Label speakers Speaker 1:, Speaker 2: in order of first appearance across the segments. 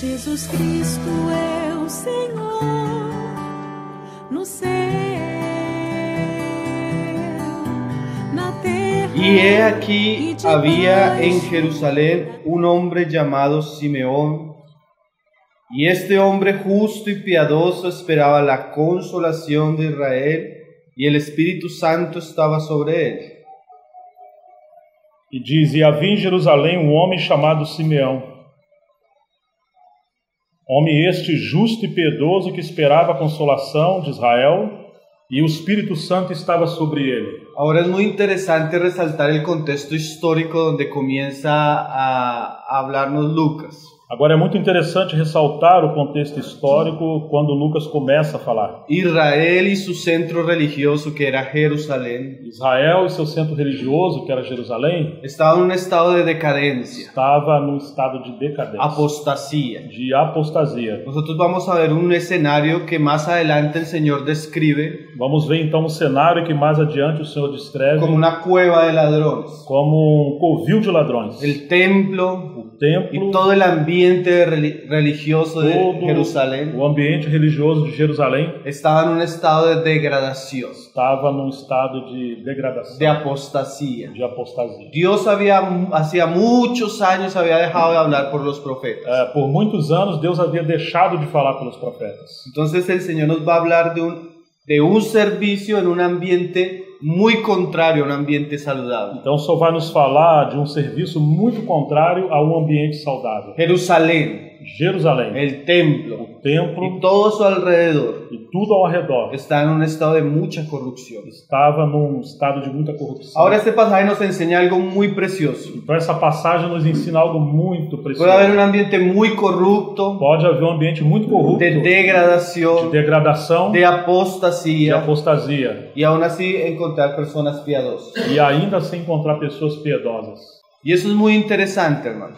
Speaker 1: Jesus Cristo é o Senhor no céu, na terra.
Speaker 2: Y he aquí había en Jerusalén un hombre llamado Simeón, y este hombre justo y piadoso esperaba la consolación de Israel, y el Espíritu Santo estaba sobre él.
Speaker 3: E diz, e havia em Jerusalém um homem chamado Simeão, homem este justo e piedoso que esperava a consolação de Israel, e o Espírito Santo estava sobre ele.
Speaker 2: Ahora es muy interesante resaltar el contexto histórico donde comienza a hablarnos Lucas.
Speaker 3: Agora é muito interessante ressaltar o contexto histórico quando Lucas começa a falar.
Speaker 2: Israel y su centro religioso, que era Jerusalén,
Speaker 3: Israel e seu centro religioso, que era Jerusalém,
Speaker 2: estaba en un estado de decadencia,
Speaker 3: estava num estado de decadência,
Speaker 2: apostasía.
Speaker 3: de apostasia.
Speaker 2: Nosotros vamos a ver un escenario que más adelante el Señor describe
Speaker 3: Vamos ver então um cenário que mais adiante o Senhor descreve
Speaker 2: como una cueva de ladrones.
Speaker 3: como um covil de ladrões.
Speaker 2: El templo
Speaker 3: O templo,
Speaker 2: y todo el ambiente religioso de
Speaker 3: todo
Speaker 2: Jerusalén
Speaker 3: o ambiente religioso de Jerusalém
Speaker 2: estaba en un estado de degradación,
Speaker 3: estava num estado de degradação,
Speaker 2: de apostasía.
Speaker 3: de apostasia.
Speaker 2: Dios hacía muchos años había dejado de hablar por los profetas.
Speaker 3: Por muitos anos Deus havia deixado de falar pelos profetas.
Speaker 2: Entonces el Señor nos va a hablar de un servicio en un ambiente muy contrario a un ambiente saludable.
Speaker 3: Então só vai nos falar de um serviço muito contrário a um ambiente saudável.
Speaker 2: Jerusalén,
Speaker 3: Jerusalém,
Speaker 2: el templo
Speaker 3: o templo
Speaker 2: y todo a su alrededor
Speaker 3: e tudo ao redor
Speaker 2: está en un estado de mucha corrupción.
Speaker 3: estava num estado de muita corrupção.
Speaker 2: Ahora este pasaje nos enseña algo muy precioso.
Speaker 3: Então essa passagem nos ensina algo muito precioso.
Speaker 2: Puede haber un ambiente muy corrupto,
Speaker 3: Pode haver um ambiente muito corrupto,
Speaker 2: de degradación,
Speaker 3: de degradação,
Speaker 2: de
Speaker 3: de
Speaker 2: apostasía,
Speaker 3: apostasia,
Speaker 2: y aún así encontrar personas piadosas.
Speaker 3: e ainda assim encontrar pessoas piedosas.
Speaker 2: Y eso es muy interesante, hermano,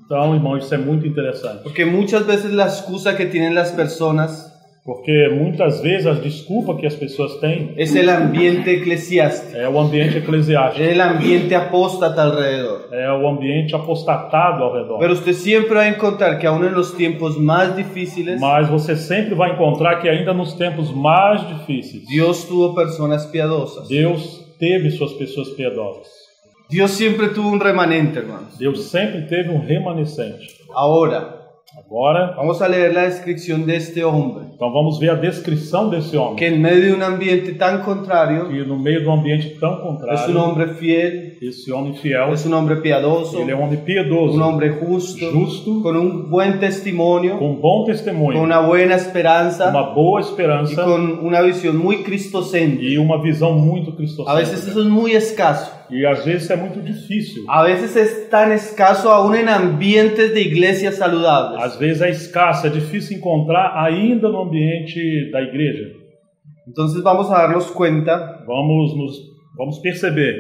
Speaker 3: Então, irmão, isso é muito interessante,
Speaker 2: porque muchas veces la excusa que tienen las personas
Speaker 3: porque muitas vezes a desculpa que as pessoas têm
Speaker 2: es el ambiente eclesiástico,
Speaker 3: é o ambiente eclesiástico,
Speaker 2: es el ambiente apóstata alrededor.
Speaker 3: é o ambiente apostatado ao redor.
Speaker 2: Pero usted siempre va a encontrar que aún en los tiempos más difíciles,
Speaker 3: Mas você sempre vai encontrar que ainda nos tempos mais difíceis,
Speaker 2: Dios tuvo personas piadosas.
Speaker 3: Deus teve suas pessoas piedosas.
Speaker 2: Dios siempre tuvo un remanente, hermanos.
Speaker 3: Deus sempre teve um remanescente.
Speaker 2: Ahora,
Speaker 3: Agora,
Speaker 2: vamos a leer la descripción de este hombre,
Speaker 3: então vamos ver a descrição desse homem,
Speaker 2: que en medio de un ambiente tan contrario,
Speaker 3: que no meio de um ambiente tão
Speaker 2: es un
Speaker 3: contrário,
Speaker 2: hombre fiel,
Speaker 3: esse homem fiel,
Speaker 2: es un hombre piadoso,
Speaker 3: ele é um homem piedoso,
Speaker 2: un hombre justo,
Speaker 3: justo,
Speaker 2: con un buen testimonio,
Speaker 3: com bom
Speaker 2: con
Speaker 3: testemunho,
Speaker 2: una buena esperanza
Speaker 3: uma boa
Speaker 2: y
Speaker 3: esperança
Speaker 2: con una visión muy cristocéntrica.
Speaker 3: e uma visão muito
Speaker 2: A veces
Speaker 3: cristocêntrica.
Speaker 2: eso es muy escaso.
Speaker 3: E às vezes é muito difícil.
Speaker 2: A veces es tan escaso aún en ambientes de iglesias saludables.
Speaker 3: Às vezes é escasso, é difícil encontrar ainda no ambiente da igreja.
Speaker 2: Entonces vamos a darnos cuenta
Speaker 3: Vamos perceber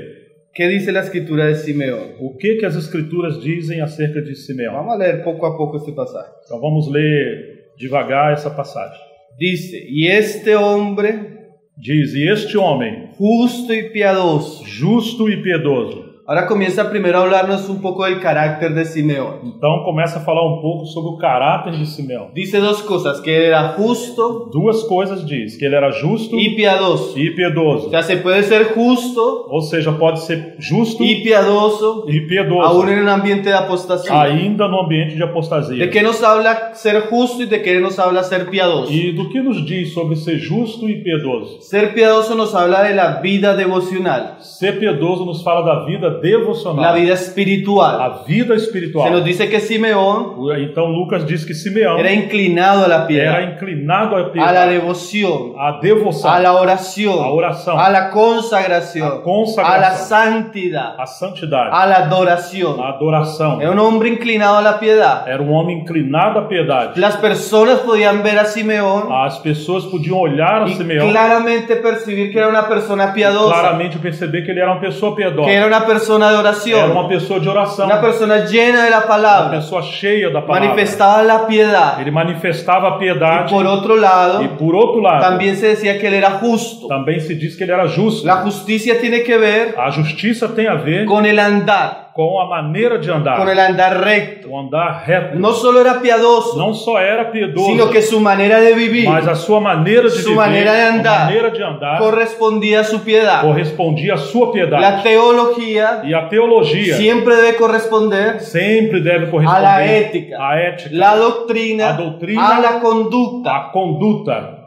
Speaker 2: qué dice la escritura de Simeón.
Speaker 3: o que as escrituras dizem acerca de Simeão.
Speaker 2: Vamos a leer poco a poco este pasaje.
Speaker 3: Então vamos ler devagar essa passagem.
Speaker 2: Dice, y este hombre
Speaker 3: Diz, e este homem,
Speaker 2: justo y piadoso.
Speaker 3: justo e piedoso.
Speaker 2: Ahora comienza primero a hablarnos un poco del carácter de Simeón.
Speaker 3: Então começa a falar um pouco sobre o caráter de Simeão.
Speaker 2: Dice dos cosas, que él era justo
Speaker 3: Duas coisas diz, que ele era justo
Speaker 2: y piadoso.
Speaker 3: e
Speaker 2: O
Speaker 3: piedoso.
Speaker 2: sea, se puede ser justo
Speaker 3: Ou seja, pode ser justo
Speaker 2: y piadoso
Speaker 3: e piedoso,
Speaker 2: aún en un ambiente de apostasía.
Speaker 3: ainda no ambiente de apostasia.
Speaker 2: ¿De qué nos habla ser justo y de qué nos habla ser piadoso?
Speaker 3: E do que nos diz sobre ser justo e piedoso?
Speaker 2: Ser piadoso nos habla de la vida devocional,
Speaker 3: Ser piedoso nos fala da vida devocional,
Speaker 2: la vida espiritual.
Speaker 3: a vida
Speaker 2: Se nos
Speaker 3: espiritual.
Speaker 2: dice que Simeón
Speaker 3: Então Lucas diz que Simeão
Speaker 2: era inclinado a la
Speaker 3: era
Speaker 2: piedad,
Speaker 3: inclinado a
Speaker 2: a la
Speaker 3: piedade,
Speaker 2: devoción,
Speaker 3: a devoção,
Speaker 2: a la oración,
Speaker 3: a oração,
Speaker 2: a la consagración,
Speaker 3: a consagração,
Speaker 2: a la santidad,
Speaker 3: a santidade,
Speaker 2: a la adoración.
Speaker 3: a adoração.
Speaker 2: Era un hombre inclinado a la piedad.
Speaker 3: Era um homem inclinado à piedade.
Speaker 2: Las personas podían ver a Simeón
Speaker 3: As pessoas podiam olhar a
Speaker 2: y
Speaker 3: Simeão
Speaker 2: claramente percibir que era una persona piadosa,
Speaker 3: claramente perceber que ele era uma pessoa piedosa,
Speaker 2: que era una persona de
Speaker 3: era
Speaker 2: oración,
Speaker 3: uma pessoa de oração,
Speaker 2: una persona llena de la
Speaker 3: uma
Speaker 2: palabra,
Speaker 3: pessoa cheia da palavra.
Speaker 2: manifestaba la piedad.
Speaker 3: Ele manifestava a
Speaker 2: Y
Speaker 3: piedade
Speaker 2: por otro lado,
Speaker 3: e por outro lado
Speaker 2: también se decía que él era justo.
Speaker 3: também se diz que ele era justo.
Speaker 2: La justicia tiene que ver
Speaker 3: A justiça tem a ver
Speaker 2: con el andar,
Speaker 3: com a maneira de andar,
Speaker 2: con el andar recto.
Speaker 3: o andar reto.
Speaker 2: No solo era piadoso,
Speaker 3: Não só era piedoso,
Speaker 2: sino que su manera de vivir
Speaker 3: mas a sua maneira de
Speaker 2: Su
Speaker 3: viver,
Speaker 2: maneira de andar.
Speaker 3: a maneira de andar,
Speaker 2: correspondía a su piedad.
Speaker 3: correspondia à sua
Speaker 2: La
Speaker 3: piedade.
Speaker 2: teología
Speaker 3: E a teologia
Speaker 2: siempre debe corresponder
Speaker 3: sempre deve
Speaker 2: a
Speaker 3: corresponder
Speaker 2: la ética,
Speaker 3: à ética,
Speaker 2: la doctrina,
Speaker 3: a doutrina,
Speaker 2: a la conducta.
Speaker 3: à conduta.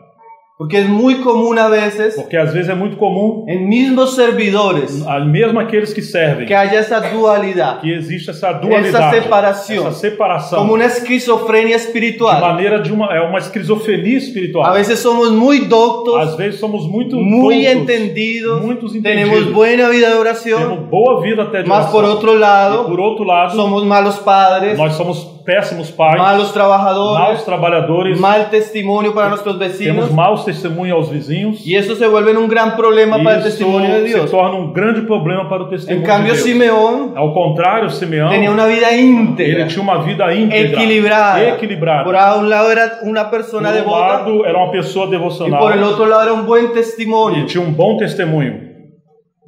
Speaker 2: Porque es muy común a veces
Speaker 3: Porque às vezes é muito comum,
Speaker 2: en mismos servidores
Speaker 3: mesmo aqueles que servem,
Speaker 2: que haya esa dualidad,
Speaker 3: que existe essa dualidade,
Speaker 2: separação.
Speaker 3: essa separação,
Speaker 2: como una esquizofrenia
Speaker 3: de
Speaker 2: espiritual.
Speaker 3: maneira de uma esquizofrenia espiritual.
Speaker 2: A veces somos muy doctos,
Speaker 3: Às vezes somos muito
Speaker 2: muy
Speaker 3: doutos,
Speaker 2: entendidos,
Speaker 3: muitos
Speaker 2: tenemos
Speaker 3: entendidos,
Speaker 2: buena vida de oración,
Speaker 3: temos boa vida até de
Speaker 2: mas
Speaker 3: oração.
Speaker 2: por outro
Speaker 3: E
Speaker 2: lado,
Speaker 3: por outro lado,
Speaker 2: somos malos padres,
Speaker 3: nós somos péssimos pais,
Speaker 2: malos trabajadores,
Speaker 3: maus trabalhadores,
Speaker 2: mal testimonio para nuestros
Speaker 3: temos
Speaker 2: vecinos,
Speaker 3: maus testemunhos aos vizinhos,
Speaker 2: y eso se vuelve un gran problema para el
Speaker 3: e isso
Speaker 2: testimonio de
Speaker 3: se
Speaker 2: Dios.
Speaker 3: torna um grande problema para o testemunho
Speaker 2: En cambio,
Speaker 3: de Deus.
Speaker 2: Simeón
Speaker 3: Ao contrário, Simeão,
Speaker 2: tenía una vida
Speaker 3: ele
Speaker 2: íntegra,
Speaker 3: tinha uma vida íntegra,
Speaker 2: equilibrada.
Speaker 3: equilibrada.
Speaker 2: Por un lado era una persona
Speaker 3: Por um
Speaker 2: devota
Speaker 3: lado, era uma pessoa
Speaker 2: y
Speaker 3: devocional
Speaker 2: por el otro lado era un buen
Speaker 3: e
Speaker 2: testimonio.
Speaker 3: tinha um bom testemunho.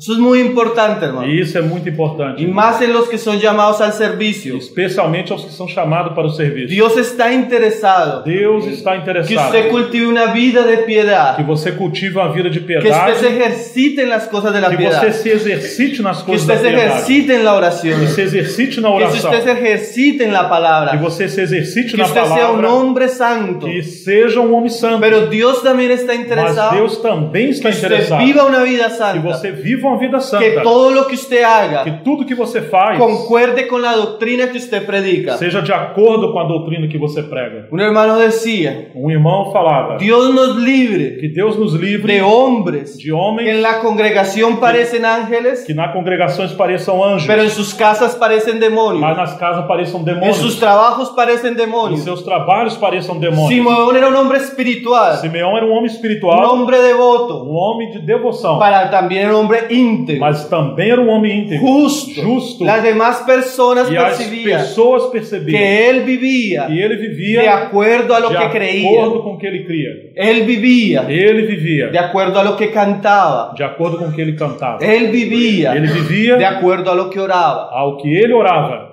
Speaker 2: Eso es muy importante, hermano.
Speaker 3: E isso é muito importante.
Speaker 2: Y más en los que son llamados al servicio.
Speaker 3: Especialmente aos que são chamados para o serviço.
Speaker 2: Dios está interesado
Speaker 3: Deus está
Speaker 2: que
Speaker 3: interessado
Speaker 2: usted cultive una vida de
Speaker 3: que
Speaker 2: piedad,
Speaker 3: você cultive uma vida de
Speaker 2: que usted
Speaker 3: piedade,
Speaker 2: se ejercite en las cosas de la
Speaker 3: que
Speaker 2: piedad,
Speaker 3: você se exercite nas
Speaker 2: que
Speaker 3: coisas da
Speaker 2: usted se
Speaker 3: piedade,
Speaker 2: ejercite en la oración,
Speaker 3: que se exercite na
Speaker 2: que
Speaker 3: oração,
Speaker 2: usted se ejercite en la
Speaker 3: que
Speaker 2: palabra,
Speaker 3: você se exercite
Speaker 2: que
Speaker 3: na
Speaker 2: usted sea un
Speaker 3: palavra,
Speaker 2: hombre santo.
Speaker 3: que seja um homem santo.
Speaker 2: Pero Dios también está
Speaker 3: Mas
Speaker 2: interesado
Speaker 3: Deus também está
Speaker 2: que usted
Speaker 3: interessado
Speaker 2: viva una vida
Speaker 3: que
Speaker 2: santa,
Speaker 3: você viva uma vida
Speaker 2: que
Speaker 3: santa,
Speaker 2: todo lo que usted haga
Speaker 3: que tudo que você faz
Speaker 2: concuerde con la doctrina que usted predica.
Speaker 3: seja de acordo com a doutrina que você prega.
Speaker 2: Un hermano decía,
Speaker 3: Um irmão falava
Speaker 2: Dios nos libre
Speaker 3: que Deus nos livre
Speaker 2: de hombres
Speaker 3: de
Speaker 2: que en
Speaker 3: homens
Speaker 2: la congregación parecen ángeles,
Speaker 3: que na congregações pareçam anjos,
Speaker 2: pero en sus casas parecen
Speaker 3: mas
Speaker 2: demonios,
Speaker 3: nas casas pareçam
Speaker 2: en
Speaker 3: demônios,
Speaker 2: sus trabajos parecen
Speaker 3: em
Speaker 2: demonios.
Speaker 3: seus trabalhos pareçam demônios.
Speaker 2: Simeón era un hombre espiritual,
Speaker 3: Simeão era um homem
Speaker 2: un
Speaker 3: espiritual,
Speaker 2: hombre devoto,
Speaker 3: um homem de devoção,
Speaker 2: para también era un hombre íntegro,
Speaker 3: mas também era um homem íntegro,
Speaker 2: justo. Las demás personas
Speaker 3: e as
Speaker 2: percibían
Speaker 3: pessoas percebiam
Speaker 2: que él vivía
Speaker 3: que ele
Speaker 2: de
Speaker 3: vivia
Speaker 2: acuerdo a lo
Speaker 3: de
Speaker 2: que creía.
Speaker 3: acordo com o que ele cria.
Speaker 2: Él vivía
Speaker 3: Ele vivia
Speaker 2: de acuerdo a lo que cantaba.
Speaker 3: de acordo com o que ele cantava.
Speaker 2: Él vivía
Speaker 3: Ele
Speaker 2: de
Speaker 3: vivia
Speaker 2: acuerdo a lo que oraba.
Speaker 3: ao que ele orava.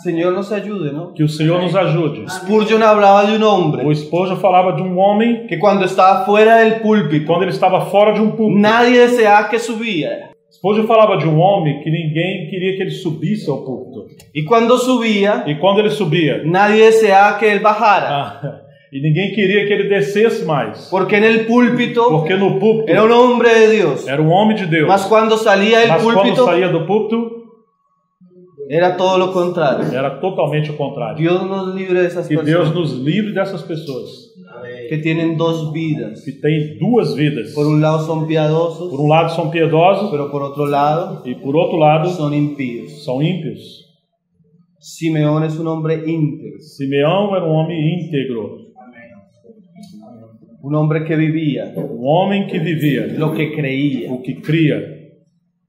Speaker 2: Señor nos ayude, ¿no?
Speaker 3: Que o Senhor nos ajude.
Speaker 2: Spurgeon hablaba de un hombre
Speaker 3: O esposo falava de um homem
Speaker 2: que cuando estaba fuera del púlpito,
Speaker 3: quando ele estava fora de um púlpito.
Speaker 2: nadie deseaba que subiera.
Speaker 3: Spurgeon falava de um homem que ninguém queria que ele subisse ao púlpito.
Speaker 2: Y cuando subía,
Speaker 3: E quando ele subia,
Speaker 2: nadie deseaba que él bajara.
Speaker 3: e ninguém queria que ele descesse mais.
Speaker 2: Porque en el púlpito
Speaker 3: Porque no púlpito
Speaker 2: era un hombre de Dios.
Speaker 3: era um homem de Deus.
Speaker 2: Mas cuando salía del
Speaker 3: Mas quando
Speaker 2: púlpito,
Speaker 3: saía do púlpito,
Speaker 2: era todo lo contrario.
Speaker 3: era totalmente o contrário.
Speaker 2: Dios nos libre de esas
Speaker 3: Que Deus
Speaker 2: personas
Speaker 3: nos livre dessas pessoas
Speaker 2: que tienen dos vidas.
Speaker 3: que têm duas vidas.
Speaker 2: Por un lado son piadosos,
Speaker 3: Por um lado são piedosos
Speaker 2: pero por otro lado
Speaker 3: e por outro lado
Speaker 2: son impíos.
Speaker 3: são ímpios.
Speaker 2: Simeón es un hombre íntegro,
Speaker 3: Simeão era um homem íntegro,
Speaker 2: un hombre que vivía
Speaker 3: um homem que vivia
Speaker 2: lo que creía.
Speaker 3: o que cria.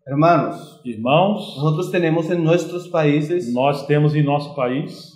Speaker 2: Hermanos,
Speaker 3: Irmãos,
Speaker 2: nosotros tenemos en nuestros países
Speaker 3: nós temos em nosso país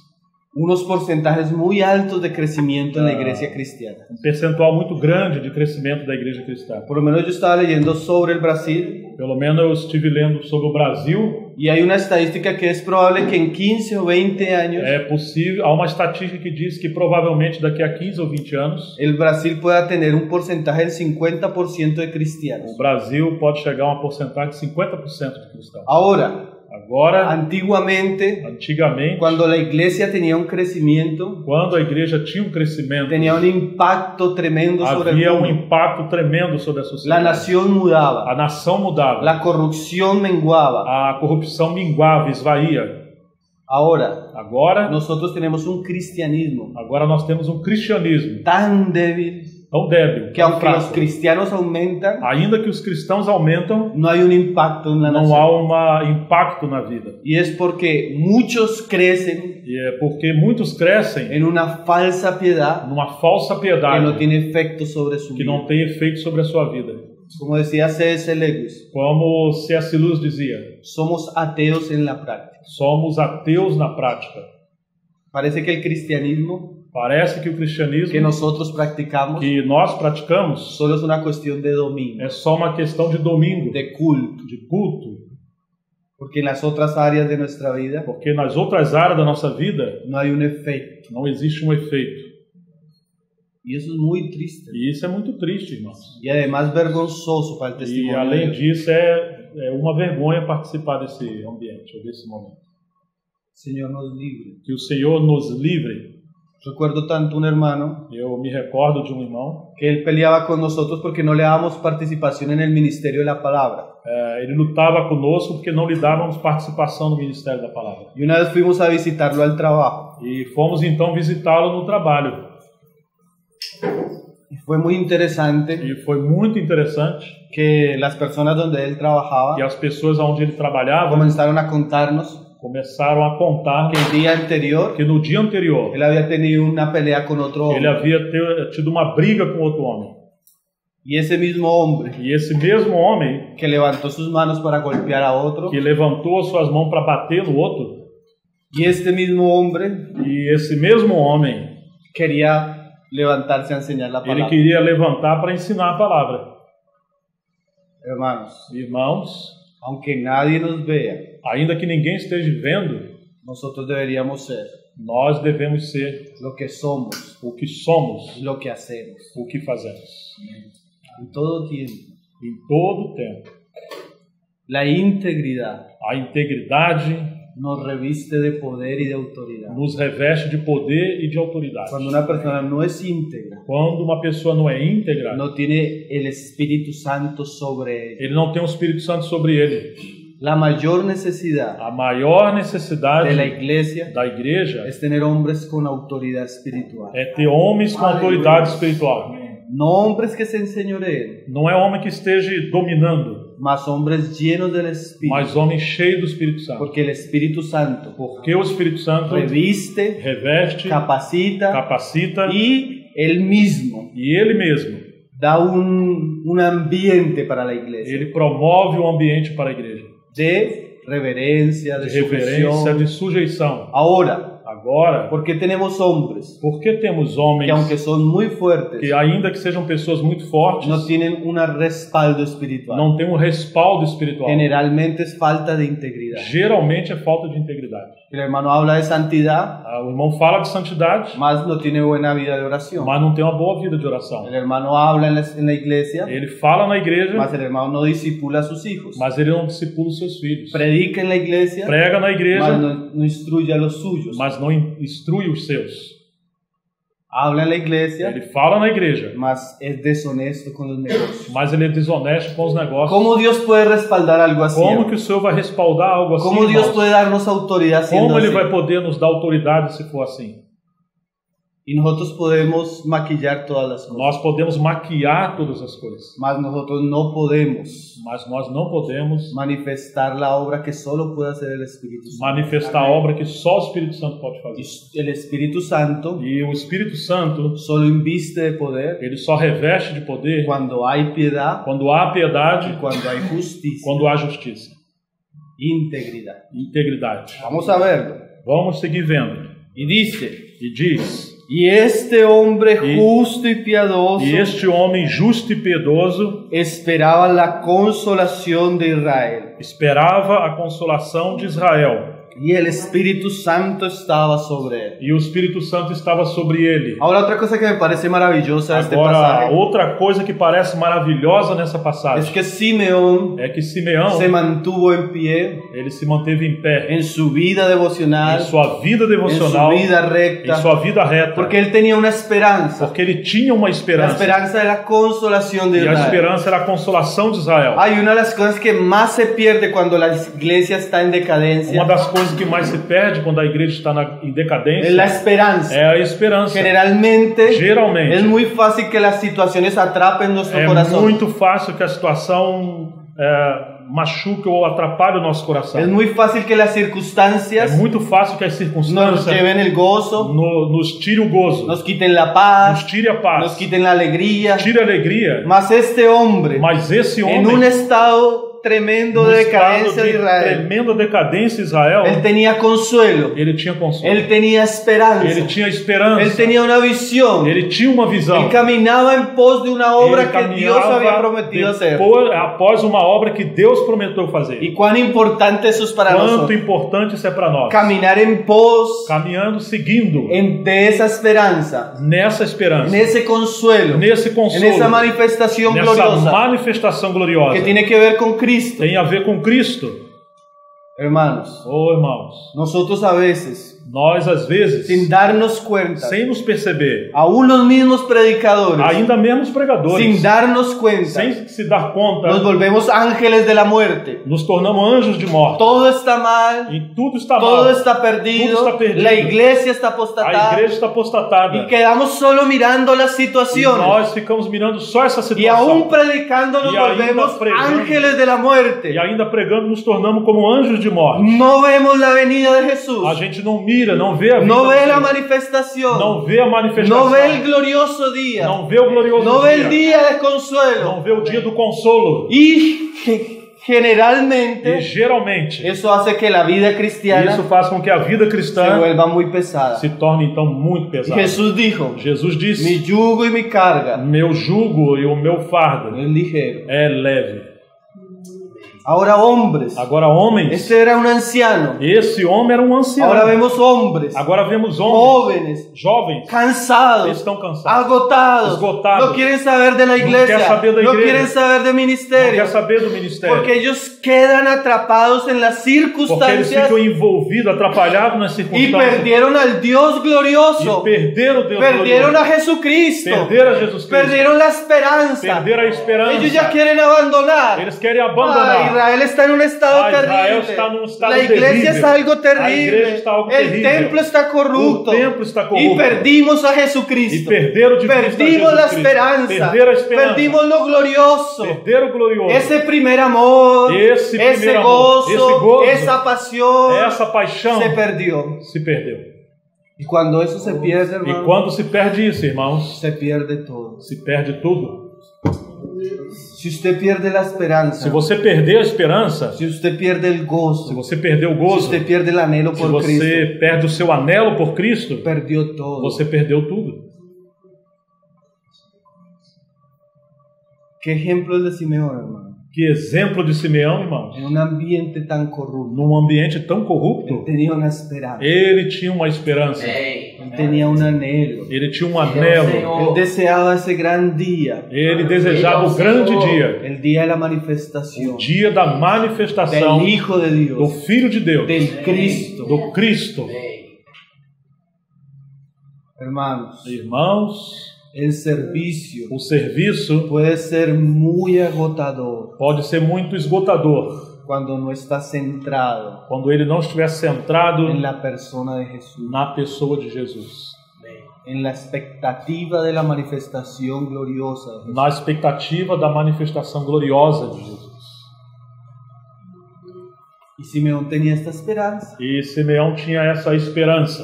Speaker 2: unos porcentajes muy altos de crecimiento en la iglesia cristiana.
Speaker 3: um percentual muito grande de crescimento da igreja cristã.
Speaker 2: Por lo menos yo estaba leyendo sobre el Brasil
Speaker 3: Pelo menos eu estive lendo sobre o Brasil.
Speaker 2: y hay una estadística que es probable que en 15 o 20 años
Speaker 3: É possível, há uma estatística que diz que provavelmente daqui a 15 ou 20 anos
Speaker 2: el Brasil pueda tener un porcentaje del 50% de cristianos.
Speaker 3: o Brasil pode chegar a uma porcentagem de 50% de cristãos.
Speaker 2: Ahora,
Speaker 3: Agora,
Speaker 2: antiguamente,
Speaker 3: antigamente,
Speaker 2: cuando la iglesia tenía un crecimiento,
Speaker 3: quando a igreja tinha um crescimento,
Speaker 2: tenía un impacto tremendo sobre el
Speaker 3: havia um
Speaker 2: mundo.
Speaker 3: impacto tremendo sobre a
Speaker 2: La
Speaker 3: sociedade.
Speaker 2: nación mudaba,
Speaker 3: A nação mudava,
Speaker 2: la corrupción menguaba.
Speaker 3: a corrupção minguava, esvaía.
Speaker 2: Ahora,
Speaker 3: Agora
Speaker 2: nosotros tenemos un cristianismo
Speaker 3: nós temos um cristianismo
Speaker 2: tan débil
Speaker 3: tão débil,
Speaker 2: que
Speaker 3: tão
Speaker 2: aunque los
Speaker 3: fraco.
Speaker 2: cristianos aumentan,
Speaker 3: Ainda que os cristãos aumentam,
Speaker 2: no hay un impacto en la
Speaker 3: não
Speaker 2: nación.
Speaker 3: há um impacto na vida.
Speaker 2: Y es porque muchos crecen
Speaker 3: E é porque muitos crescem
Speaker 2: en una falsa piedad
Speaker 3: numa falsa
Speaker 2: que no
Speaker 3: piedade
Speaker 2: tiene efecto sobre su
Speaker 3: que
Speaker 2: vida.
Speaker 3: não tem efeito sobre a sua vida.
Speaker 2: Como decía C.S. Lewis,
Speaker 3: Como C.S. Lewis dizia,
Speaker 2: somos ateos en la práctica.
Speaker 3: somos ateus na prática.
Speaker 2: Parece que el cristianismo
Speaker 3: Parece que o cristianismo
Speaker 2: que nosotros practicamos
Speaker 3: que nós praticamos
Speaker 2: solo es una cuestión de dominio,
Speaker 3: é só uma questão de domingo,
Speaker 2: de culto.
Speaker 3: de culto.
Speaker 2: Porque en las otras áreas de nuestra vida
Speaker 3: Porque nas outras áreas da nossa vida
Speaker 2: no hay un efecto.
Speaker 3: não existe um efeito.
Speaker 2: Y eso es muy triste.
Speaker 3: E isso é muito triste, irmãos.
Speaker 2: Y además vergonzoso para el
Speaker 3: E
Speaker 2: testimonio.
Speaker 3: além
Speaker 2: de Dios.
Speaker 3: disso, é uma vergonha participar desse ambiente, ou desse momento.
Speaker 2: Señor nos libre.
Speaker 3: Que o Senhor nos livre.
Speaker 2: Recuerdo tanto un hermano
Speaker 3: Eu me recordo de um irmão,
Speaker 2: que él peleaba con nosotros porque no le dábamos participación en el ministerio de la palabra.
Speaker 3: ele lutava conosco porque não lhe dávamos participação no Ministério da Palavra.
Speaker 2: Y una vez fuimos a visitarlo al trabajo.
Speaker 3: E fomos então visitá-lo no trabalho.
Speaker 2: Y fue muy interesante
Speaker 3: E foi muito interessante
Speaker 2: que las personas donde él trabajaba
Speaker 3: que as pessoas onde ele trabalhava
Speaker 2: comenzaron a contarnos
Speaker 3: começaram a contar
Speaker 2: que el día anterior
Speaker 3: que no dia anterior
Speaker 2: él había tenido una pelea con otro
Speaker 3: ele
Speaker 2: hombre.
Speaker 3: havia tido uma briga com outro homem.
Speaker 2: Y ese mismo hombre
Speaker 3: E esse mesmo homem
Speaker 2: que levantó sus manos para golpear a otro,
Speaker 3: que levantou as suas mãos para bater no outro,
Speaker 2: y este mismo hombre
Speaker 3: e esse mesmo homem,
Speaker 2: quería levantarse a enseñar la
Speaker 3: ele
Speaker 2: palabra.
Speaker 3: queria levantar para ensinar a palavra.
Speaker 2: Hermanos,
Speaker 3: Irmãos,
Speaker 2: aunque nadie nos vea,
Speaker 3: ainda que ninguém esteja vendo,
Speaker 2: nosotros deberíamos ser
Speaker 3: nós devemos ser
Speaker 2: lo que somos,
Speaker 3: o que somos,
Speaker 2: lo que hacemos,
Speaker 3: o que fazemos,
Speaker 2: en todo tiempo.
Speaker 3: em todo o tempo.
Speaker 2: La integridad
Speaker 3: A integridade
Speaker 2: nos reviste de poder y de autoridad.
Speaker 3: nos reveste de poder e de autoridade.
Speaker 2: Cuando una persona no es íntegra,
Speaker 3: Quando uma pessoa não é íntegra,
Speaker 2: no tiene el Espíritu Santo sobre ella.
Speaker 3: ele não tem o Espírito Santo sobre ele.
Speaker 2: La mayor necesidad
Speaker 3: A maior necessidade
Speaker 2: de la iglesia
Speaker 3: da igreja
Speaker 2: es tener hombres con autoridad espiritual.
Speaker 3: é ter homens com autoridade espiritual.
Speaker 2: No hombres que se enseñoreen,
Speaker 3: Não é homem que esteja dominando,
Speaker 2: mas hombres llenos del Espíritu.
Speaker 3: mas homem cheio do Espírito Santo.
Speaker 2: Porque el Espíritu Santo
Speaker 3: Porque o Espírito Santo
Speaker 2: reviste,
Speaker 3: reveste,
Speaker 2: capacita
Speaker 3: capacita
Speaker 2: y él mismo
Speaker 3: e ele mesmo,
Speaker 2: da un ambiente para la iglesia
Speaker 3: ele promove o ambiente para a igreja.
Speaker 2: de reverencia, de
Speaker 3: De reverência,
Speaker 2: sujeción.
Speaker 3: de sujeição.
Speaker 2: Ahora,
Speaker 3: Agora,
Speaker 2: ¿por qué tenemos hombres
Speaker 3: por que temos
Speaker 2: que
Speaker 3: homens
Speaker 2: aunque son muy fuertes,
Speaker 3: que, ainda que sejam pessoas muito fortes,
Speaker 2: no tienen un respaldo espiritual?
Speaker 3: não têm um respaldo espiritual?
Speaker 2: Generalmente es falta de integridad.
Speaker 3: Geralmente é falta de integridade.
Speaker 2: El hermano habla de santidad,
Speaker 3: O irmão fala de santidade,
Speaker 2: mas no tiene buena vida de oración.
Speaker 3: mas não tem uma boa vida de oração.
Speaker 2: El hermano habla en la iglesia,
Speaker 3: Ele fala na igreja,
Speaker 2: mas el hermano no discipula a sus hijos.
Speaker 3: mas ele não discipula os seus filhos.
Speaker 2: Predica en la iglesia,
Speaker 3: Prega na
Speaker 2: mas
Speaker 3: igreja,
Speaker 2: no instruye a los suyos.
Speaker 3: mas não instrui os seus.
Speaker 2: Habla en la iglesia,
Speaker 3: Ele fala na igreja,
Speaker 2: mas es deshonesto con los negocios.
Speaker 3: mas ele é desonesto com os negócios.
Speaker 2: ¿Cómo Dios puede respaldar algo así?
Speaker 3: Como que o Senhor vai respaldar algo assim?
Speaker 2: ¿Cómo Dios
Speaker 3: irmãos?
Speaker 2: puede darnos autoridad siendo
Speaker 3: Como ele
Speaker 2: así?
Speaker 3: vai poder nos dar autoridade se for assim?
Speaker 2: Y nosotros podemos maquillar todas las cosas,
Speaker 3: Nós podemos maquiar todas as coisas,
Speaker 2: mas nosotros no podemos
Speaker 3: mas nós não podemos
Speaker 2: manifestar la obra que solo puede hacer el Espíritu Santo.
Speaker 3: manifestar a obra que só o Espírito Santo pode fazer.
Speaker 2: Y el Espíritu Santo
Speaker 3: E o Espírito Santo,
Speaker 2: solo inviste de poder
Speaker 3: ele só reveste de poder
Speaker 2: cuando hay piedad
Speaker 3: quando há piedade,
Speaker 2: y cuando hay justicia,
Speaker 3: quando há justiça,
Speaker 2: integridad.
Speaker 3: integridade.
Speaker 2: Vamos a verlo.
Speaker 3: Vamos seguir vendo.
Speaker 2: Y dice,
Speaker 3: E diz:
Speaker 2: y este hombre
Speaker 3: Y-
Speaker 2: justo y piadoso
Speaker 3: e este homem justo e piedoso
Speaker 2: esperaba la consolación de Israel,
Speaker 3: esperava a consolação de Israel,
Speaker 2: y el Espíritu Santo estaba sobre él.
Speaker 3: e o Espírito Santo estava sobre ele.
Speaker 2: Ahora, otra cosa que me parece maravillosa de este
Speaker 3: Agora,
Speaker 2: pasaje
Speaker 3: outra coisa que parece maravilhosa nessa
Speaker 2: es
Speaker 3: passagem
Speaker 2: que Simeón
Speaker 3: é que Simeão,
Speaker 2: se mantuvo en pie
Speaker 3: ele se manteve em pé
Speaker 2: en su vida
Speaker 3: em
Speaker 2: devocional,
Speaker 3: sua vida
Speaker 2: en su
Speaker 3: devocional,
Speaker 2: vida
Speaker 3: em
Speaker 2: recta,
Speaker 3: sua vida reta,
Speaker 2: porque él tenía una esperanza,
Speaker 3: porque ele tinha uma
Speaker 2: la
Speaker 3: esperança,
Speaker 2: esperanza de la consolación de
Speaker 3: e a
Speaker 2: Israel.
Speaker 3: esperança era a consolação de Israel.
Speaker 2: Hay una de las cosas que más se pierde cuando la iglesia está en decadencia,
Speaker 3: Uma das coisas que mais se perde quando a igreja está em
Speaker 2: es la
Speaker 3: decadência
Speaker 2: esperanza.
Speaker 3: é a esperança.
Speaker 2: Generalmente
Speaker 3: Geralmente
Speaker 2: es muy fácil que las situaciones atrapen nuestro
Speaker 3: é
Speaker 2: corazón.
Speaker 3: muito fácil que a situação machuque ou atrapalhe o nosso coração.
Speaker 2: Es muy fácil que las
Speaker 3: É
Speaker 2: circunstancias
Speaker 3: muito fácil que as
Speaker 2: nos
Speaker 3: circunstâncias
Speaker 2: lleven el gozo,
Speaker 3: nos tire o gozo,
Speaker 2: nos quiten la
Speaker 3: nos
Speaker 2: paz,
Speaker 3: tire a paz,
Speaker 2: nos quiten la alegría.
Speaker 3: tire a alegria.
Speaker 2: Mas este hombre,
Speaker 3: Mas esse
Speaker 2: en un
Speaker 3: homem,
Speaker 2: estado tremendo
Speaker 3: no
Speaker 2: de
Speaker 3: estado
Speaker 2: decadencia de
Speaker 3: de
Speaker 2: Israel,
Speaker 3: tremenda decadência Israel,
Speaker 2: él tenía consuelo,
Speaker 3: ele tinha consolo,
Speaker 2: él tenía esperanza,
Speaker 3: ele tinha esperança,
Speaker 2: él tenía una visión,
Speaker 3: ele tinha uma visão.
Speaker 2: él caminaba en pos de una obra
Speaker 3: Ele
Speaker 2: que Dios había
Speaker 3: caminhava
Speaker 2: prometido hacer.
Speaker 3: após uma obra que Deus prometeu fazer.
Speaker 2: Y cuán importante eso es para
Speaker 3: Quanto
Speaker 2: nosotros.
Speaker 3: importante isso é para nós.
Speaker 2: Caminar en pos
Speaker 3: Caminhando, seguindo
Speaker 2: de esa esperanza,
Speaker 3: nessa esperança,
Speaker 2: en ese consuelo,
Speaker 3: nesse
Speaker 2: en
Speaker 3: consolo,
Speaker 2: esa manifestación
Speaker 3: nessa
Speaker 2: gloriosa
Speaker 3: manifestação gloriosa.
Speaker 2: que tiene que ver con Cristo.
Speaker 3: Tem a ver com Cristo.
Speaker 2: Hermanos,
Speaker 3: Oh, irmãos,
Speaker 2: nosotros a veces,
Speaker 3: nós às vezes,
Speaker 2: sin darnos cuenta,
Speaker 3: sem nos perceber,
Speaker 2: aún los mismos predicadores,
Speaker 3: ainda mesmo os pregadores,
Speaker 2: sin darnos cuenta,
Speaker 3: sem se dar conta,
Speaker 2: nos volvemos ángeles de la muerte.
Speaker 3: nos tornamos anjos de morte.
Speaker 2: Todo está mal,
Speaker 3: E tudo está
Speaker 2: todo
Speaker 3: mal.
Speaker 2: está perdido,
Speaker 3: Tudo está perdido.
Speaker 2: la iglesia está
Speaker 3: A
Speaker 2: apostatada
Speaker 3: igreja está apostatada.
Speaker 2: y quedamos solo mirando las
Speaker 3: E
Speaker 2: situaciones.
Speaker 3: nós ficamos mirando só essa
Speaker 2: Y aún
Speaker 3: situação.
Speaker 2: predicando nos
Speaker 3: Y ainda
Speaker 2: volvemos
Speaker 3: pregando.
Speaker 2: ángeles de la muerte.
Speaker 3: E ainda pregando, nos tornamos como anjos de morte.
Speaker 2: No vemos la venida de Jesús.
Speaker 3: A gente não mira, não vê a vida
Speaker 2: No
Speaker 3: do
Speaker 2: ve
Speaker 3: Senhor.
Speaker 2: la manifestación.
Speaker 3: Não vê a manifestação.
Speaker 2: No ve el glorioso día.
Speaker 3: Não vê o glorioso
Speaker 2: No ve el
Speaker 3: dia.
Speaker 2: día de consuelo.
Speaker 3: Não vê o dia do consolo.
Speaker 2: Y
Speaker 3: E
Speaker 2: generalmente
Speaker 3: geralmente,
Speaker 2: eso hace que la vida cristiana
Speaker 3: isso faz com que a vida
Speaker 2: se
Speaker 3: cristã
Speaker 2: vuelva muy pesada.
Speaker 3: se torne então muito
Speaker 2: Y
Speaker 3: pesada.
Speaker 2: Jesús dijo,
Speaker 3: Jesus
Speaker 2: mi
Speaker 3: disse:
Speaker 2: yugo y mi carga
Speaker 3: meu jugo e o meu fardo
Speaker 2: es ligero.
Speaker 3: é leve.
Speaker 2: Ahora hombres,
Speaker 3: Agora, homens,
Speaker 2: este era un anciano.
Speaker 3: esse homem era um ancião.
Speaker 2: Ahora vemos hombres,
Speaker 3: Agora vemos homens,
Speaker 2: jóvenes,
Speaker 3: jovens,
Speaker 2: cansados,
Speaker 3: estão cansados,
Speaker 2: agotados,
Speaker 3: esgotados.
Speaker 2: no quieren saber de la iglesia,
Speaker 3: quer saber da
Speaker 2: no
Speaker 3: igreja.
Speaker 2: quieren saber de
Speaker 3: não
Speaker 2: ministerio,
Speaker 3: quer saber do ministério,
Speaker 2: porque ellos quedan atrapados en las
Speaker 3: porque eles
Speaker 2: circunstancias
Speaker 3: ficam envolvidos, atrapalhados nas
Speaker 2: y
Speaker 3: circunstâncias
Speaker 2: perdieron al Dios glorioso,
Speaker 3: e perderam o Deus
Speaker 2: perdieron
Speaker 3: glorioso,
Speaker 2: a Jesucristo,
Speaker 3: perderam a Jesus Cristo,
Speaker 2: perdieron la esperanza,
Speaker 3: perderam a esperança.
Speaker 2: ellos ya quieren abandonar.
Speaker 3: Eles querem
Speaker 2: Ah,
Speaker 3: abandonar.
Speaker 2: Israel está en un estado
Speaker 3: Israel
Speaker 2: terrible.
Speaker 3: está num estado
Speaker 2: La iglesia
Speaker 3: terrível.
Speaker 2: es algo
Speaker 3: A igreja
Speaker 2: terrible.
Speaker 3: está algo
Speaker 2: El
Speaker 3: terrível.
Speaker 2: templo está corrupto.
Speaker 3: O templo está
Speaker 2: Y
Speaker 3: corrupto.
Speaker 2: perdimos a
Speaker 3: E
Speaker 2: Jesucristo.
Speaker 3: perderam de vista
Speaker 2: Perdimos la
Speaker 3: Jesus Cristo.
Speaker 2: esperanza.
Speaker 3: Perderam a esperança.
Speaker 2: Perdimos lo glorioso.
Speaker 3: Perderam o glorioso.
Speaker 2: Ese primer amor,
Speaker 3: Esse
Speaker 2: ese
Speaker 3: primeiro amor, esse
Speaker 2: gozo,
Speaker 3: gozo,
Speaker 2: esa pasión
Speaker 3: Essa paixão
Speaker 2: se perdió.
Speaker 3: se perdeu.
Speaker 2: Y cuando eso se pierde,
Speaker 3: E
Speaker 2: hermano,
Speaker 3: quando se perde isso, irmãos,
Speaker 2: se pierde todo.
Speaker 3: se perde tudo.
Speaker 2: Si usted pierde la esperanza,
Speaker 3: Se você perder a esperança,
Speaker 2: si usted pierde el
Speaker 3: se
Speaker 2: gozo,
Speaker 3: você perder o
Speaker 2: si
Speaker 3: gozo,
Speaker 2: usted pierde el anhelo
Speaker 3: se
Speaker 2: por Cristo,
Speaker 3: você perde o seu anelo por Cristo,
Speaker 2: perdió todo.
Speaker 3: você perdeu tudo.
Speaker 2: ¿Qué ejemplo es de Simeón, hermano?
Speaker 3: Que exemplo de Simeão, irmãos.
Speaker 2: En un ambiente tan corrupto,
Speaker 3: Num ambiente tão corrupto,
Speaker 2: él tenía una esperanza,
Speaker 3: ele tinha uma esperança.
Speaker 2: él tenía un anhelo,
Speaker 3: Ele tinha um anelo.
Speaker 2: él deseaba ese gran día,
Speaker 3: Ele desejava o grande dia,
Speaker 2: el día de la manifestación
Speaker 3: o dia da manifestação
Speaker 2: del Hijo de
Speaker 3: do
Speaker 2: Dios,
Speaker 3: Filho de Deus,
Speaker 2: del Cristo.
Speaker 3: do Cristo.
Speaker 2: Hermanos,
Speaker 3: Irmãos,
Speaker 2: el servicio
Speaker 3: o serviço
Speaker 2: puede ser muy agotador
Speaker 3: pode ser muito esgotador
Speaker 2: cuando no está centrado
Speaker 3: quando ele não estiver centrado
Speaker 2: en la persona de Jesús,
Speaker 3: na pessoa de Jesus,
Speaker 2: en la expectativa de la manifestación gloriosa de Jesús.
Speaker 3: na expectativa da manifestação gloriosa de Jesus.
Speaker 2: Y Simeón tenía esta esperanza.
Speaker 3: E Simeão tinha essa esperança.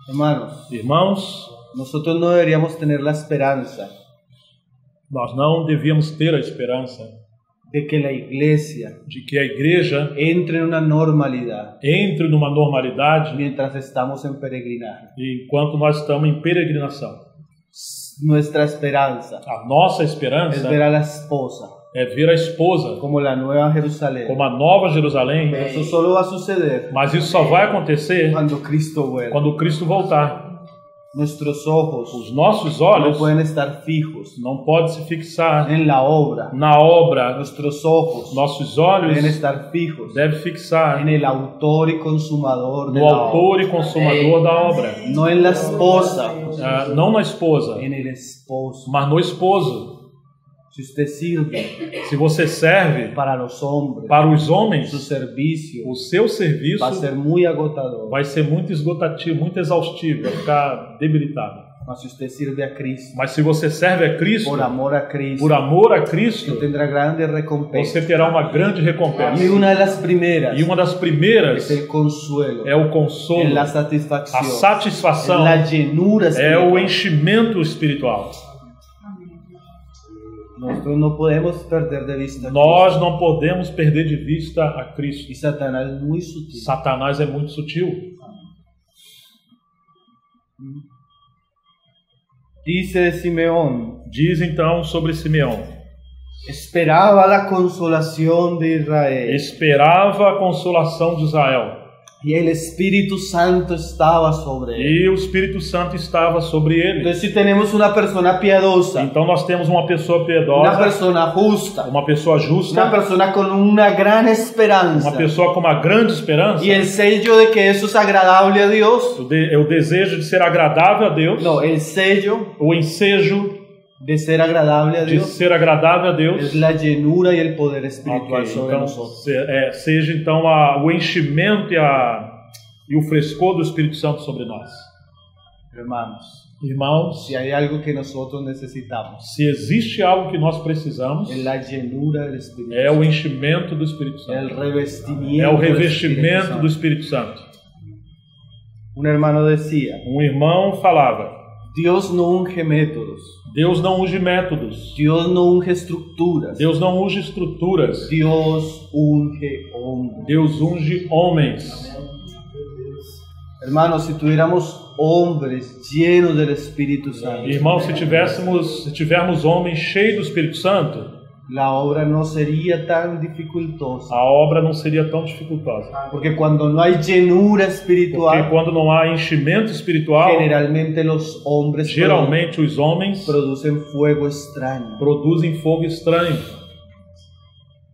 Speaker 2: Hermanos,
Speaker 3: Irmãos,
Speaker 2: nosotros no deberíamos tener la esperanza
Speaker 3: nós não devíamos ter a esperança
Speaker 2: de que la iglesia
Speaker 3: de que a igreja
Speaker 2: entre en una normalidad
Speaker 3: entre numa normalidade
Speaker 2: mientras estamos en peregrinaje.
Speaker 3: enquanto nós estamos em peregrinação.
Speaker 2: Nuestra esperanza
Speaker 3: A nossa
Speaker 2: es
Speaker 3: esperança
Speaker 2: ver a la esposa
Speaker 3: é ver a esposa
Speaker 2: como la nueva Jerusalén.
Speaker 3: como a nova Jerusalém,
Speaker 2: Pero eso solo va a suceder
Speaker 3: mas isso só vai acontecer
Speaker 2: cuando Cristo vuelva.
Speaker 3: quando Cristo voltar.
Speaker 2: Nuestros ojos
Speaker 3: Os nossos
Speaker 2: no
Speaker 3: olhos
Speaker 2: pueden estar fijos
Speaker 3: não podem se fixar
Speaker 2: en la obra.
Speaker 3: na obra,
Speaker 2: Nuestros ojos
Speaker 3: nossos olhos
Speaker 2: deben estar fijos
Speaker 3: devem fixar
Speaker 2: en el autor y consumador de
Speaker 3: no
Speaker 2: la obra.
Speaker 3: autor e consumador da obra,
Speaker 2: No en la esposa,
Speaker 3: não na esposa,
Speaker 2: en el esposo.
Speaker 3: mas no esposo.
Speaker 2: Si usted sirve
Speaker 3: Se você serve
Speaker 2: para los hombres,
Speaker 3: para os homens,
Speaker 2: su servicio
Speaker 3: o seu serviço
Speaker 2: va a ser muy agotador.
Speaker 3: vai ser muito esgotativo, muito exaustivo, vai ficar debilitado.
Speaker 2: Mas si usted sirve a Cristo,
Speaker 3: Mas se você serve a Cristo,
Speaker 2: por amor a Cristo,
Speaker 3: por amor a Cristo,
Speaker 2: usted tendrá grandes
Speaker 3: você
Speaker 2: recompensas.
Speaker 3: terá uma grande recompensa.
Speaker 2: Y una de las primeras
Speaker 3: E uma das primeiras
Speaker 2: es el consuelo,
Speaker 3: é o consolo,
Speaker 2: en la
Speaker 3: a
Speaker 2: satisfacción,
Speaker 3: satisfação,
Speaker 2: en la llenura
Speaker 3: é
Speaker 2: espiritual.
Speaker 3: o enchimento espiritual.
Speaker 2: Nosotros no podemos perder de vista a
Speaker 3: Nós
Speaker 2: Cristo.
Speaker 3: não podemos perder de vista a Cristo.
Speaker 2: Y Satanás es muy sutil.
Speaker 3: Satanás é muito sutil.
Speaker 2: Dice de Simeón,
Speaker 3: Diz então sobre Simeão:
Speaker 2: esperaba la consolación de Israel
Speaker 3: esperava a consolação de Israel,
Speaker 2: y el Espíritu Santo estaba sobre él.
Speaker 3: e o Espírito Santo estava sobre ele.
Speaker 2: Entonces, si tenemos una persona piadosa,
Speaker 3: Então nós temos uma pessoa
Speaker 2: una
Speaker 3: piedosa,
Speaker 2: persona justa,
Speaker 3: uma pessoa
Speaker 2: una
Speaker 3: justa,
Speaker 2: persona con una gran
Speaker 3: uma
Speaker 2: esperanza
Speaker 3: pessoa com uma grande esperança.
Speaker 2: y el sello de que eso es agradable a Dios,
Speaker 3: O desejo de ser agradável a Deus,
Speaker 2: no, el sello
Speaker 3: o ensejo
Speaker 2: de ser agradable a
Speaker 3: de
Speaker 2: Dios
Speaker 3: ser agradável a
Speaker 2: es
Speaker 3: Deus.
Speaker 2: la llenura y el poder espiritual
Speaker 3: Ok,
Speaker 2: sobre
Speaker 3: então
Speaker 2: nosotros.
Speaker 3: seja então o enchimento e o frescor do Espírito Santo sobre nós.
Speaker 2: Hermanos,
Speaker 3: Irmãos,
Speaker 2: si hay algo que nosotros necesitamos,
Speaker 3: se existe algo que nós precisamos,
Speaker 2: es la llenura del Espíritu
Speaker 3: é o enchimento do Espírito
Speaker 2: el
Speaker 3: Santo.
Speaker 2: revestimiento
Speaker 3: É o
Speaker 2: del Espíritu
Speaker 3: revestimento
Speaker 2: Santo.
Speaker 3: do Espírito Santo.
Speaker 2: Un hermano decía,
Speaker 3: Um irmão falava:
Speaker 2: Dios no unge métodos,
Speaker 3: Deus não unge métodos,
Speaker 2: Dios no unge estructuras,
Speaker 3: Deus não unge estruturas,
Speaker 2: Dios unge hombres.
Speaker 3: Deus unge homens.
Speaker 2: Hermanos, si tuviéramos hombres llenos del Espíritu Santo,
Speaker 3: Irmãos, se tivermos homens cheios do Espírito Santo,
Speaker 2: la obra no sería tan dificultosa.
Speaker 3: a obra não seria tão dificultosa.
Speaker 2: Porque cuando no hay llenura
Speaker 3: Porque
Speaker 2: espiritual,
Speaker 3: quando não há enchimento espiritual,
Speaker 2: generalmente los hombres
Speaker 3: geralmente os homens
Speaker 2: producen fuego extraño.
Speaker 3: produzem fogo estranho.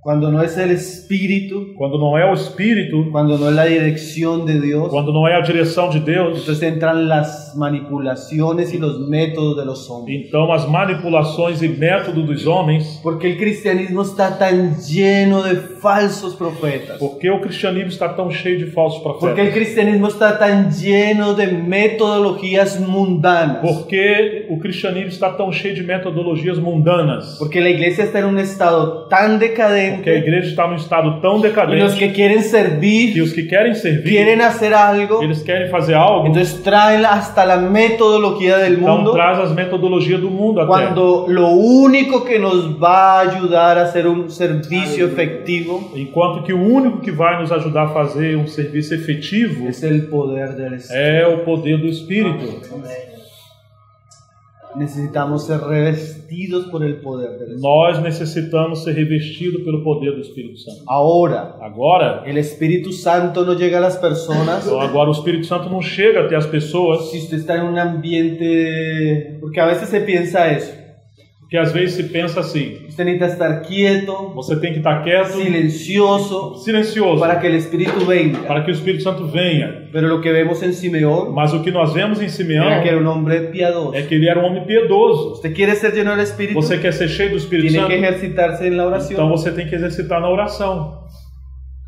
Speaker 2: Cuando no es el Espíritu,
Speaker 3: Quando não é o Espírito,
Speaker 2: cuando no es la dirección de Dios,
Speaker 3: quando não é a direção de Deus,
Speaker 2: entonces entran las manipulaciones y los métodos de los hombres.
Speaker 3: então as manipulações e métodos dos homens,
Speaker 2: Porque el cristianismo está tan lleno de falsos profetas.
Speaker 3: porque o cristianismo está tão cheio de falsos
Speaker 2: Porque el
Speaker 3: profetas,
Speaker 2: cristianismo está tan lleno de metodologías mundanas.
Speaker 3: porque o cristianismo está tão cheio de metodologias mundanas,
Speaker 2: Porque la iglesia está en un estado tan decadente
Speaker 3: porque a igreja está num estado tão
Speaker 2: y los
Speaker 3: decadente
Speaker 2: que quieren
Speaker 3: que
Speaker 2: servir,
Speaker 3: os que querem servir,
Speaker 2: quieren hacer algo,
Speaker 3: eles querem fazer algo,
Speaker 2: entonces traen hasta la metodología del
Speaker 3: então
Speaker 2: mundo,
Speaker 3: traz as metodologias do mundo até.
Speaker 2: cuando lo único que nos va a ayudar a hacer un servicio efectivo
Speaker 3: Enquanto que o único que vai nos ajudar a fazer um serviço efetivo
Speaker 2: es el poder del Espíritu.
Speaker 3: é o poder do Espírito.
Speaker 2: Necesitamos ser revestidos por el poder del Espíritu.
Speaker 3: Nós necessitamos ser revestidos pelo poder do Espírito Santo.
Speaker 2: Ahora,
Speaker 3: Agora,
Speaker 2: el Espíritu Santo no llega a las personas
Speaker 3: então agora o Espírito Santo não chega até as pessoas,
Speaker 2: si usted está en un ambiente, porque a veces se piensa eso,
Speaker 3: porque às vezes se pensa assim:
Speaker 2: usted necesita estar quieto,
Speaker 3: você tem que estar quieto,
Speaker 2: silencioso,
Speaker 3: silencioso,
Speaker 2: para que el Espíritu venga.
Speaker 3: para que o Espírito Santo venha.
Speaker 2: Pero lo que vemos en Simeón
Speaker 3: Mas o que nós vemos em Simeão
Speaker 2: era que era un hombre piadoso.
Speaker 3: é que ele era um homem piedoso.
Speaker 2: Usted quiere ser lleno del Espíritu,
Speaker 3: Você quer ser cheio do Espírito
Speaker 2: tiene
Speaker 3: Santo?
Speaker 2: que ejercitarse en la
Speaker 3: Então
Speaker 2: oración.
Speaker 3: você tem que exercitar na oração.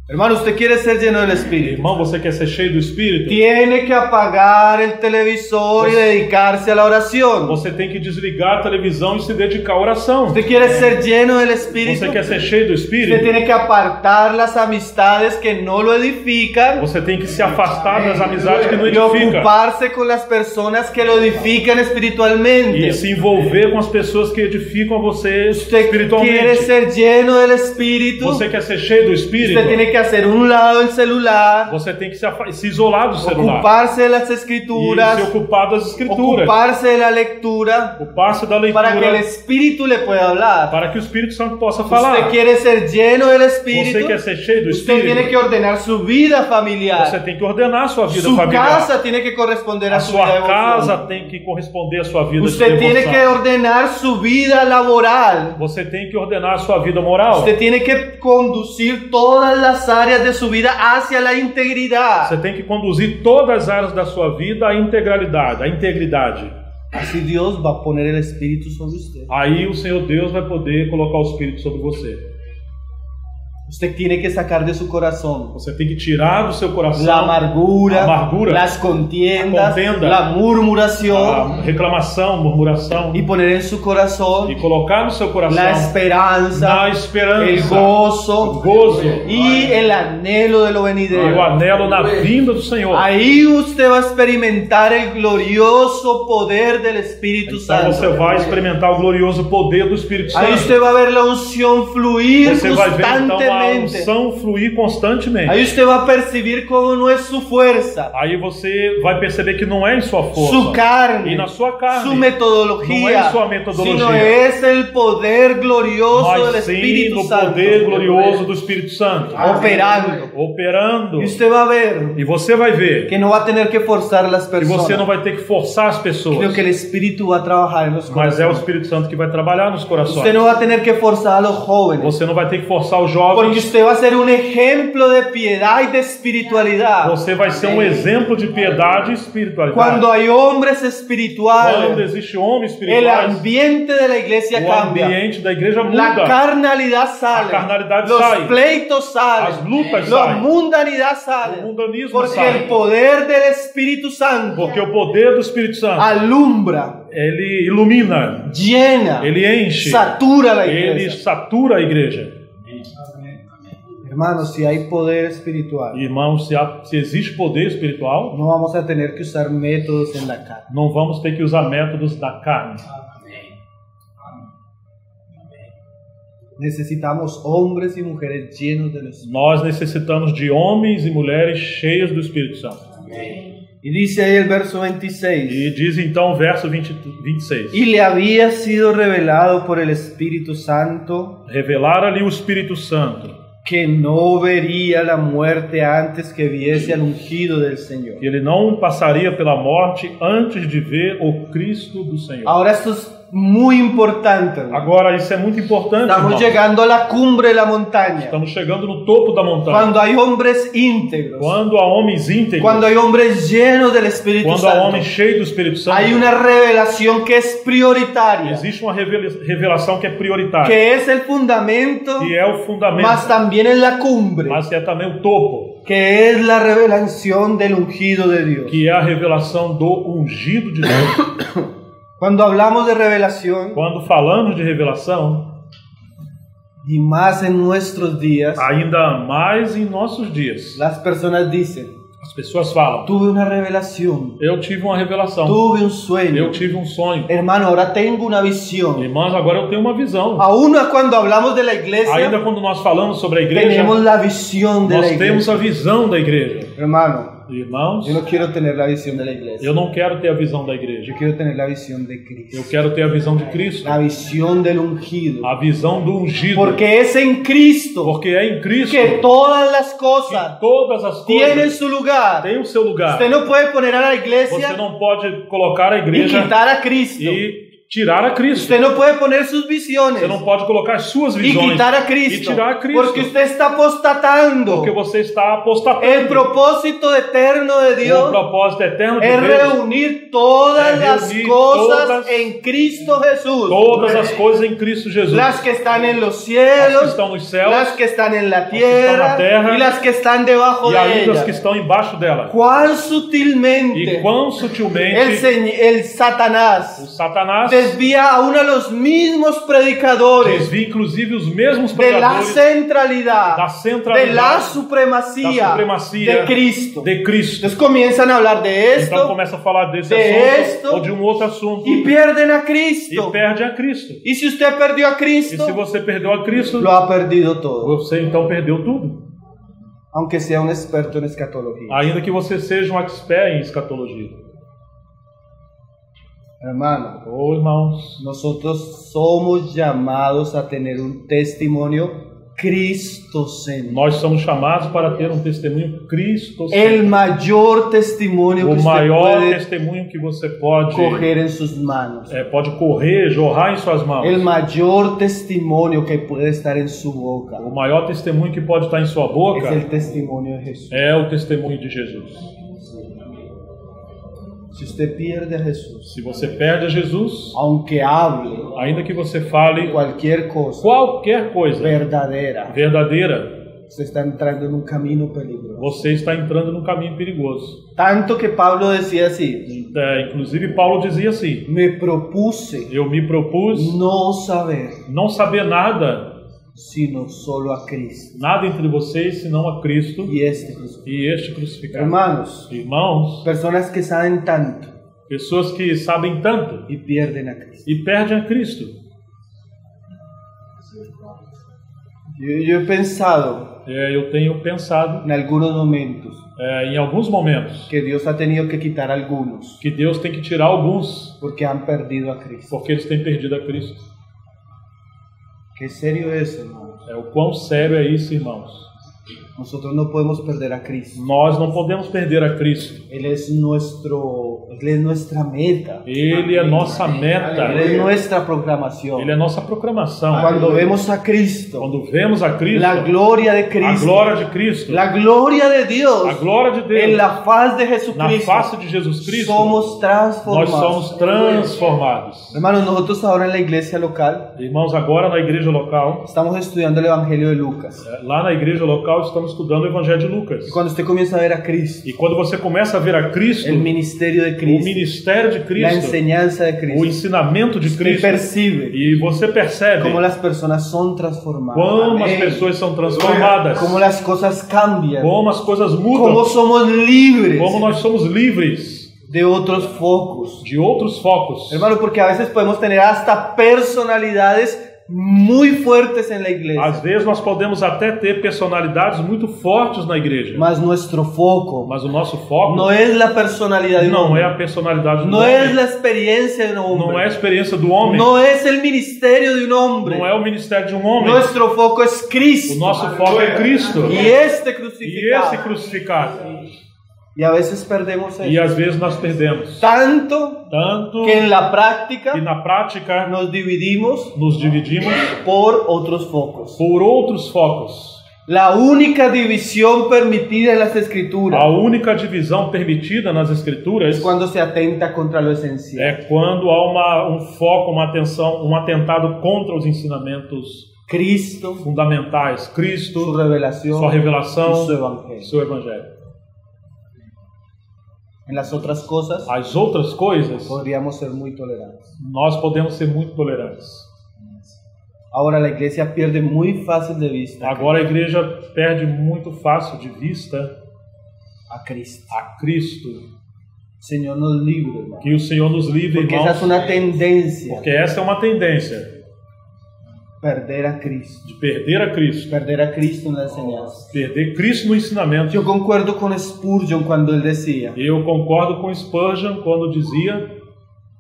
Speaker 2: Hermano, usted quiere ser lleno del Espíritu,
Speaker 3: Irmão, você quer ser cheio do Espírito?
Speaker 2: tiene que apagar el televisor y dedicarse a la oración.
Speaker 3: Você tem que desligar a televisão e se dedicar à oração.
Speaker 2: Usted quiere ser lleno del Espíritu,
Speaker 3: Você quer ser cheio do
Speaker 2: usted
Speaker 3: Espírito?
Speaker 2: tiene que apartar las amistades que no lo edifican
Speaker 3: Você tem que se afastar das amizades que não
Speaker 2: y
Speaker 3: edificam
Speaker 2: ocuparse con las personas que lo edifican espiritualmente.
Speaker 3: e se envolver com as pessoas que edificam você
Speaker 2: Usted quiere
Speaker 3: espiritualmente.
Speaker 2: ser lleno del Espíritu,
Speaker 3: Você quer ser cheio do Espírito?
Speaker 2: usted tiene que hacer un lado el celular,
Speaker 3: Você tem que se isolar do celular
Speaker 2: ocuparse de las
Speaker 3: e
Speaker 2: escrituras,
Speaker 3: se ocupar das escrituras,
Speaker 2: ocuparse de la lectura,
Speaker 3: ocupar-se da
Speaker 2: para que el
Speaker 3: leitura,
Speaker 2: Espíritu le pueda hablar.
Speaker 3: para que o Espírito Santo possa
Speaker 2: Usted
Speaker 3: falar.
Speaker 2: quiere ser lleno del
Speaker 3: Você
Speaker 2: Espíritu,
Speaker 3: quer ser cheio do
Speaker 2: usted tiene que
Speaker 3: Espírito?
Speaker 2: ordenar su vida
Speaker 3: Você
Speaker 2: familiar.
Speaker 3: tem que ordenar a sua vida
Speaker 2: Su
Speaker 3: familiar.
Speaker 2: casa tiene que corresponder
Speaker 3: A
Speaker 2: a su vida
Speaker 3: sua casa
Speaker 2: devoción.
Speaker 3: tem que corresponder à sua vida de
Speaker 2: Usted tiene que
Speaker 3: devoção.
Speaker 2: ordenar su vida laboral.
Speaker 3: Você tem que ordenar a sua vida moral.
Speaker 2: Usted tiene que conducir todas las áreas de su vida hacia la integridad.
Speaker 3: Você tem que conduzir todas as áreas da sua vida à integralidade, à integridade.
Speaker 2: Así Dios va a poner el Espíritu sobre usted.
Speaker 3: Aí o Senhor Deus vai poder colocar o Espírito sobre você.
Speaker 2: Usted tiene que sacar de su corazón
Speaker 3: Você tem que tirar do seu coração
Speaker 2: la amargura,
Speaker 3: amargura,
Speaker 2: las contiendas,
Speaker 3: a contenda,
Speaker 2: la murmuración
Speaker 3: a reclamação, murmuração,
Speaker 2: y poner en su corazón
Speaker 3: e colocar no seu coração
Speaker 2: la esperanza,
Speaker 3: na esperança,
Speaker 2: el gozo
Speaker 3: o gozo
Speaker 2: y el anhelo de lo
Speaker 3: e o
Speaker 2: venidero.
Speaker 3: anelo na vinda do Senhor.
Speaker 2: Ahí usted va a experimentar el glorioso poder del Espíritu
Speaker 3: Então você
Speaker 2: Santo.
Speaker 3: vai experimentar o glorioso poder do Espírito
Speaker 2: Ahí
Speaker 3: Santo.
Speaker 2: usted va a ver la unción fluir
Speaker 3: Você vai ver então a
Speaker 2: constantemente.
Speaker 3: unção fluir constantemente.
Speaker 2: Ahí usted va a percibir cómo no es su fuerza,
Speaker 3: Aí você vai perceber que não é em sua força
Speaker 2: su carne,
Speaker 3: e na sua carne,
Speaker 2: su
Speaker 3: não é
Speaker 2: metodología,
Speaker 3: em sua metodologia,
Speaker 2: sino es el poder glorioso del
Speaker 3: mas sim
Speaker 2: Espíritu
Speaker 3: no
Speaker 2: Santo
Speaker 3: poder glorioso do Espírito Santo, operando.
Speaker 2: Y usted va a ver
Speaker 3: E você vai ver
Speaker 2: que no va a tener que forzar las
Speaker 3: que
Speaker 2: personas.
Speaker 3: você não vai ter que forçar as pessoas,
Speaker 2: Creo que el Espíritu va a trabajar en los
Speaker 3: mas é o
Speaker 2: corazones.
Speaker 3: Espírito Santo que vai trabalhar nos corações.
Speaker 2: Usted no va a tener que forzar a los jóvenes,
Speaker 3: Você não vai ter que forçar os
Speaker 2: porque
Speaker 3: jovens.
Speaker 2: usted va a ser un ejemplo de piedad y de espiritualidad.
Speaker 3: Você vai ser um exemplo de piedade e espiritualidade.
Speaker 2: Cuando hay hombres
Speaker 3: Quando
Speaker 2: espirituales,
Speaker 3: existe homens
Speaker 2: el
Speaker 3: espirituais,
Speaker 2: ambiente de la iglesia
Speaker 3: o
Speaker 2: cambia.
Speaker 3: ambiente da igreja
Speaker 2: La
Speaker 3: muda.
Speaker 2: carnalidad sale,
Speaker 3: A carnalidade
Speaker 2: los
Speaker 3: sai.
Speaker 2: pleitos salen,
Speaker 3: As lutas
Speaker 2: la
Speaker 3: saem.
Speaker 2: mundanidad
Speaker 3: O
Speaker 2: sale,
Speaker 3: mundanismo
Speaker 2: porque
Speaker 3: sai.
Speaker 2: el poder del Espíritu Santo
Speaker 3: Porque o poder do Espírito Santo,
Speaker 2: alumbra,
Speaker 3: ele ilumina,
Speaker 2: llena,
Speaker 3: ele enche,
Speaker 2: satura la
Speaker 3: ele
Speaker 2: iglesia.
Speaker 3: satura a igreja.
Speaker 2: Hermanos, si hay poder espiritual,
Speaker 3: Irmãos, se existe poder espiritual,
Speaker 2: no vamos a tener que usar métodos en la carne.
Speaker 3: não vamos ter que usar métodos da carne.
Speaker 2: Necesitamos hombres y mujeres llenos del Espíritu.
Speaker 3: Nós necessitamos de homens e mulheres cheios do Espírito Santo.
Speaker 2: Y dice ahí el verso 26.
Speaker 3: E diz então o verso 26.
Speaker 2: Y le había sido revelado por el Espíritu Santo
Speaker 3: Revelar-lhe o Espírito Santo
Speaker 2: que no vería la muerte antes que viese al ungido del Señor.
Speaker 3: que ele não passaria pela morte antes de ver o Cristo do Senhor.
Speaker 2: Ahora esto es muy importante, hermano.
Speaker 3: Agora, isso é muito importante,
Speaker 2: Estamos
Speaker 3: irmão.
Speaker 2: llegando a la cumbre de la montaña.
Speaker 3: Estamos chegando no topo da montanha.
Speaker 2: Cuando hay hombres íntegros,
Speaker 3: Quando há homens íntegros,
Speaker 2: cuando hay hombres llenos del Espíritu
Speaker 3: quando há
Speaker 2: Santo,
Speaker 3: homens cheios do Espírito Santo,
Speaker 2: hay una revelación que es prioritaria,
Speaker 3: existe uma revelação que é prioritária,
Speaker 2: que es el fundamento,
Speaker 3: que é o fundamento,
Speaker 2: mas también es la cumbre,
Speaker 3: mas que é também o topo,
Speaker 2: que es la revelación del ungido de Dios.
Speaker 3: que é a revelação do ungido de Deus.
Speaker 2: Cuando hablamos de revelación,
Speaker 3: Quando falamos de revelação,
Speaker 2: y más en nuestros días,
Speaker 3: ainda mais em nossos dias,
Speaker 2: las personas dicen,
Speaker 3: as pessoas falam:
Speaker 2: tuve una revelación,
Speaker 3: eu tive uma revelação,
Speaker 2: tuve un sueño.
Speaker 3: eu tive um sonho.
Speaker 2: Hermano, ahora tengo una visión.
Speaker 3: Irmãos, agora eu tenho uma visão.
Speaker 2: Aún cuando hablamos de la iglesia,
Speaker 3: Ainda quando nós falamos sobre a igreja,
Speaker 2: tenemos la visión de la
Speaker 3: nós temos
Speaker 2: iglesia.
Speaker 3: a visão da igreja.
Speaker 2: Hermano,
Speaker 3: Irmãos,
Speaker 2: yo no quiero tener la visión de la iglesia.
Speaker 3: eu não quero ter a visão da igreja.
Speaker 2: Yo quiero tener la visión de Cristo.
Speaker 3: Eu quero ter a visão de Cristo,
Speaker 2: La visión del ungido.
Speaker 3: a visão do ungido.
Speaker 2: Porque es en Cristo
Speaker 3: Porque é em Cristo
Speaker 2: que todas las
Speaker 3: que
Speaker 2: cosas
Speaker 3: todas as
Speaker 2: tienen
Speaker 3: coisas
Speaker 2: su lugar.
Speaker 3: têm o seu lugar.
Speaker 2: Usted no puede poner a la
Speaker 3: Você
Speaker 2: iglesia
Speaker 3: não pode colocar a
Speaker 2: y
Speaker 3: igreja
Speaker 2: quitar a Cristo.
Speaker 3: e tirar a Cristo.
Speaker 2: Usted no puede poner sus visiones
Speaker 3: Você não pode colocar as suas
Speaker 2: y
Speaker 3: visões
Speaker 2: quitar a
Speaker 3: e
Speaker 2: Cristo.
Speaker 3: tirar a Cristo.
Speaker 2: Porque usted está apostatando.
Speaker 3: Porque você está apostatando.
Speaker 2: El propósito eterno de
Speaker 3: O
Speaker 2: Dios
Speaker 3: propósito eterno de
Speaker 2: es
Speaker 3: Deus
Speaker 2: reunir todas
Speaker 3: Es
Speaker 2: las
Speaker 3: reunir
Speaker 2: cosas
Speaker 3: todas-
Speaker 2: en Cristo Jesús.
Speaker 3: todas as coisas em Cristo Jesus.
Speaker 2: Las que están en los
Speaker 3: As que
Speaker 2: cielos,
Speaker 3: estão nos céus
Speaker 2: las que están en la
Speaker 3: que están na
Speaker 2: tierra
Speaker 3: terra,
Speaker 2: y las que están debajo
Speaker 3: e
Speaker 2: de
Speaker 3: ainda as
Speaker 2: ella.
Speaker 3: que estão embaixo dela.
Speaker 2: Cuán
Speaker 3: E
Speaker 2: sutilmente
Speaker 3: quão
Speaker 2: el
Speaker 3: sutilmente
Speaker 2: el
Speaker 3: o
Speaker 2: Satanás
Speaker 3: Satanás
Speaker 2: desvía a uno de los mismos predicadores
Speaker 3: desvia inclusive os mesmos
Speaker 2: de la
Speaker 3: pregadores
Speaker 2: centralidad,
Speaker 3: da centralidade,
Speaker 2: de la supremacía,
Speaker 3: supremacia
Speaker 2: de Cristo.
Speaker 3: de Cristo.
Speaker 2: Entonces comienzan a hablar de
Speaker 3: Então
Speaker 2: esto
Speaker 3: começa a falar desse
Speaker 2: de
Speaker 3: assunto
Speaker 2: esto,
Speaker 3: ou de um outro assunto
Speaker 2: y pierden a
Speaker 3: e
Speaker 2: Cristo.
Speaker 3: perde a Cristo.
Speaker 2: Y si usted perdió a
Speaker 3: E se
Speaker 2: Cristo,
Speaker 3: você perdeu a Cristo,
Speaker 2: lo ha perdido todo,
Speaker 3: você então perdeu tudo.
Speaker 2: aunque sea un experto en escatología.
Speaker 3: Ainda que você seja um expert em escatologia.
Speaker 2: Hermano,
Speaker 3: Ô irmãos,
Speaker 2: nosotros somos llamados a tener un testimonio cristocéntrico.
Speaker 3: nós somos chamados para ter um testemunho Cristo.
Speaker 2: El mayor testimonio que
Speaker 3: O
Speaker 2: usted
Speaker 3: maior
Speaker 2: puede
Speaker 3: testemunho que você pode
Speaker 2: coger en sus manos.
Speaker 3: pode correr, jorrar em suas mãos.
Speaker 2: El mayor testimonio que puede estar en su boca
Speaker 3: O maior testemunho que pode estar em sua
Speaker 2: es
Speaker 3: boca
Speaker 2: el testimonio de Jesús.
Speaker 3: é o testemunho de Jesus.
Speaker 2: Si usted pierde a Jesús,
Speaker 3: Se você perde a Jesus,
Speaker 2: aunque hable
Speaker 3: ainda que você fale
Speaker 2: cualquier cosa
Speaker 3: qualquer coisa
Speaker 2: verdadera,
Speaker 3: verdadeira,
Speaker 2: Você está entrando en un camino peligroso.
Speaker 3: você está entrando num caminho perigoso.
Speaker 2: Tanto que Pablo decía así,
Speaker 3: Inclusive Paulo dizia assim:
Speaker 2: me propuse
Speaker 3: eu me propus
Speaker 2: no saber
Speaker 3: não saber nada
Speaker 2: sino solo a Cristo
Speaker 3: entre vocês senão a Cristo
Speaker 2: y este crucificado.
Speaker 3: e este crucificado.
Speaker 2: Hermanos,
Speaker 3: Irmãos,
Speaker 2: personas que saben tanto
Speaker 3: pessoas que sabem tanto
Speaker 2: y pierden a Cristo.
Speaker 3: e perdem a Cristo.
Speaker 2: Yo he pensado
Speaker 3: Eu tenho pensado
Speaker 2: en algunos momentos
Speaker 3: em alguns momentos
Speaker 2: que Dios ha tenido que quitar algunos
Speaker 3: que Deus tem que tirar alguns
Speaker 2: porque han perdido a Cristo.
Speaker 3: porque eles têm perdido a Cristo.
Speaker 2: Qué serio es, hermanos.
Speaker 3: O quão sério é isso, irmãos.
Speaker 2: Nosotros no podemos perder a Cristo.
Speaker 3: Nós não podemos perder a Cristo.
Speaker 2: Él es nuestra meta.
Speaker 3: Ele é nossa meta.
Speaker 2: Él es nuestra proclamación.
Speaker 3: Ele é nossa proclamação.
Speaker 2: Cuando vemos a Cristo,
Speaker 3: Quando vemos a Cristo,
Speaker 2: la gloria de
Speaker 3: a
Speaker 2: Cristo,
Speaker 3: glória de Cristo,
Speaker 2: la gloria de Dios
Speaker 3: a glória de Deus,
Speaker 2: en la faz de
Speaker 3: na
Speaker 2: Jesucristo,
Speaker 3: face de Jesus Cristo,
Speaker 2: somos
Speaker 3: nós
Speaker 2: transformados.
Speaker 3: somos transformados.
Speaker 2: Hermanos, nosotros ahora en la iglesia local
Speaker 3: Irmãos, agora na igreja local,
Speaker 2: estamos estudiando el Evangelio de Lucas.
Speaker 3: lá na igreja local, estamos estudando o Evangelho de Lucas.
Speaker 2: Y cuando usted comienza a ver a Cristo,
Speaker 3: E quando você começa a ver a Cristo,
Speaker 2: el ministerio de
Speaker 3: o
Speaker 2: Cristo,
Speaker 3: ministério de
Speaker 2: la
Speaker 3: Cristo,
Speaker 2: enseñanza de
Speaker 3: o
Speaker 2: Cristo,
Speaker 3: ensinamento de
Speaker 2: usted
Speaker 3: Cristo,
Speaker 2: percibe
Speaker 3: e você percebe
Speaker 2: cómo las personas son transformadas,
Speaker 3: como as pessoas são transformadas,
Speaker 2: cómo las cosas cambian,
Speaker 3: como as coisas
Speaker 2: cómo
Speaker 3: mudam,
Speaker 2: somos libres
Speaker 3: como nós somos livres
Speaker 2: de otros focos.
Speaker 3: de outros focos.
Speaker 2: Hermano, porque a veces podemos tener hasta personalidades muy fuertes en la iglesia,
Speaker 3: Às vezes nós podemos até ter personalidades muito fortes na igreja,
Speaker 2: mas nuestro foco
Speaker 3: mas o nosso foco
Speaker 2: no es la personalidad de un
Speaker 3: não
Speaker 2: hombre,
Speaker 3: é a personalidade do
Speaker 2: no es
Speaker 3: homem,
Speaker 2: la experiencia de un hombre,
Speaker 3: não é a experiência do homem,
Speaker 2: no es el ministerio de un hombre.
Speaker 3: não é o ministério de um homem.
Speaker 2: Nuestro foco es
Speaker 3: O
Speaker 2: Cristo
Speaker 3: nosso foco é Cristo
Speaker 2: y este
Speaker 3: e
Speaker 2: crucificado.
Speaker 3: esse crucificado.
Speaker 2: Y a veces perdemos
Speaker 3: E
Speaker 2: eso.
Speaker 3: às vezes nós perdemos
Speaker 2: Tanto
Speaker 3: tanto
Speaker 2: que en la práctica
Speaker 3: que na prática
Speaker 2: nos dividimos
Speaker 3: nos dividimos
Speaker 2: por otros focos.
Speaker 3: por outros focos.
Speaker 2: La única división permitida en las escrituras
Speaker 3: A única divisão permitida nas escrituras
Speaker 2: es cuando se atenta contra lo esencial.
Speaker 3: é quando há um foco, uma atenção, um atentado contra os ensinamentos
Speaker 2: Cristo,
Speaker 3: fundamentais.
Speaker 2: su
Speaker 3: Cristo,
Speaker 2: revelación,
Speaker 3: sua revelação,
Speaker 2: y su evangelio.
Speaker 3: seu evangelho.
Speaker 2: En las otras cosas
Speaker 3: As outras coisas,
Speaker 2: podríamos ser muy tolerantes.
Speaker 3: nós podemos ser muito tolerantes.
Speaker 2: Ahora la iglesia pierde muy fácil de vista
Speaker 3: Agora a igreja perde muito fácil de vista
Speaker 2: a Cristo.
Speaker 3: a Cristo.
Speaker 2: Señor nos libre, hermano.
Speaker 3: Que o Senhor nos livre,
Speaker 2: Porque esa es
Speaker 3: irmãos,
Speaker 2: una tendencia,
Speaker 3: porque essa é uma tendência
Speaker 2: perder a Cristo.
Speaker 3: de perder a Cristo,
Speaker 2: Perder a Cristo en la enseñanza.
Speaker 3: perder Cristo no ensinamento.
Speaker 2: Yo concuerdo con Spurgeon cuando él decía
Speaker 3: Eu concordo com Spurgeon quando dizia: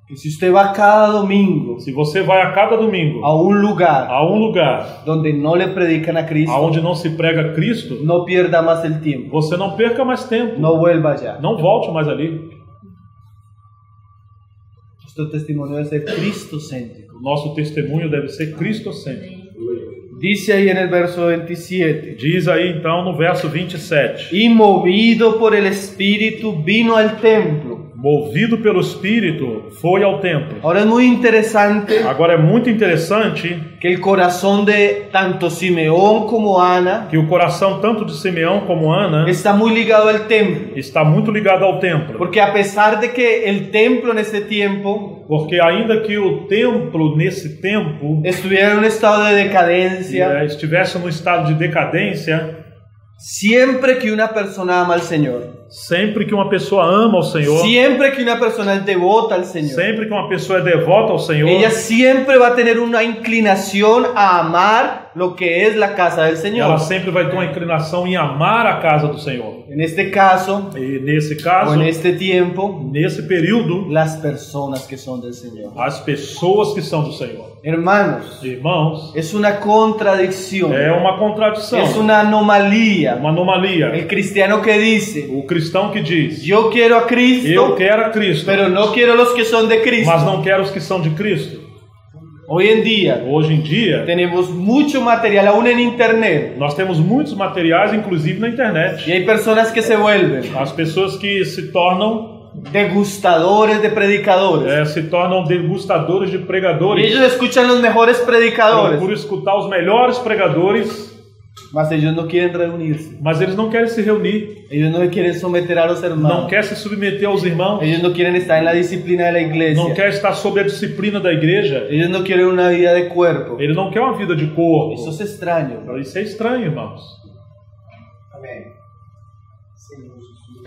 Speaker 2: que si usted va cada domingo
Speaker 3: se você vai a cada domingo
Speaker 2: a un lugar
Speaker 3: a um lugar
Speaker 2: donde no le predican a Cristo,
Speaker 3: aonde não se prega Cristo,
Speaker 2: no pierda más el tiempo,
Speaker 3: você não perca mais tempo,
Speaker 2: no vuelva allá.
Speaker 3: não volte mais ali.
Speaker 2: Nuestro testimonio debe ser cristocéntrico.
Speaker 3: O nosso testemunho deve ser cristocêntrico.
Speaker 2: Dice ahí en el verso 27,
Speaker 3: Diz aí então no verso 27:
Speaker 2: y movido por el Espíritu vino al templo.
Speaker 3: movido pelo Espírito, foi ao templo.
Speaker 2: Ahora es muy interesante
Speaker 3: Agora é muito interessante
Speaker 2: que el corazón de tanto Simeón como Ana
Speaker 3: que o coração tanto de Simeão como Ana
Speaker 2: está muy ligado al templo,
Speaker 3: está muito ligado ao templo,
Speaker 2: porque a pesar de que el templo en ese tiempo
Speaker 3: porque ainda que o templo nesse tempo
Speaker 2: estuviera en un estado de decadencia,
Speaker 3: estivesse no estado de decadência,
Speaker 2: siempre que una persona ama al Señor,
Speaker 3: sempre que uma pessoa ama ao Senhor,
Speaker 2: siempre que una persona es devota al Señor,
Speaker 3: sempre que uma pessoa é devota ao Senhor,
Speaker 2: ella siempre va a tener una inclinación a amar lo que es la casa del Señor.
Speaker 3: ela sempre vai ter uma inclinação em amar a casa do Senhor.
Speaker 2: En este caso,
Speaker 3: E nesse
Speaker 2: o
Speaker 3: caso,
Speaker 2: en este tiempo,
Speaker 3: nesse período,
Speaker 2: las personas que son del Señor.
Speaker 3: as pessoas que são do Senhor.
Speaker 2: Hermanos,
Speaker 3: Irmãos,
Speaker 2: es una contradicción,
Speaker 3: é uma contradição,
Speaker 2: es una anomalía.
Speaker 3: uma anomalia.
Speaker 2: El cristiano que dice,
Speaker 3: O cristão que diz:
Speaker 2: yo quiero a Cristo,
Speaker 3: eu quero a Cristo,
Speaker 2: pero no quiero los que son de Cristo.
Speaker 3: mas não quero os que são de Cristo.
Speaker 2: Hoy en día
Speaker 3: Hoje em dia,
Speaker 2: tenemos mucho material aún en internet
Speaker 3: nós temos muitos materiais, inclusive na
Speaker 2: y
Speaker 3: internet.
Speaker 2: hay personas que se vuelven
Speaker 3: As pessoas que se tornam
Speaker 2: degustadores de predicadores.
Speaker 3: se tornam degustadores de
Speaker 2: Y
Speaker 3: pregadores.
Speaker 2: ellos escuchan los mejores predicadores,
Speaker 3: Por escutar os melhores pregadores,
Speaker 2: Mas ellos no quieren reunirse.
Speaker 3: mas eles não querem se reunir,
Speaker 2: Ellos no quieren someter a los
Speaker 3: não
Speaker 2: hermanos.
Speaker 3: querem se submeter aos irmãos,
Speaker 2: Ellos no quieren estar en la disciplina de la
Speaker 3: não
Speaker 2: iglesia.
Speaker 3: querem estar sob a disciplina da igreja,
Speaker 2: Ellos no quieren una vida de cuerpo.
Speaker 3: ele não quer uma vida de corpo.
Speaker 2: Eso es extraño, ¿no?
Speaker 3: Isso é estranho, irmãos.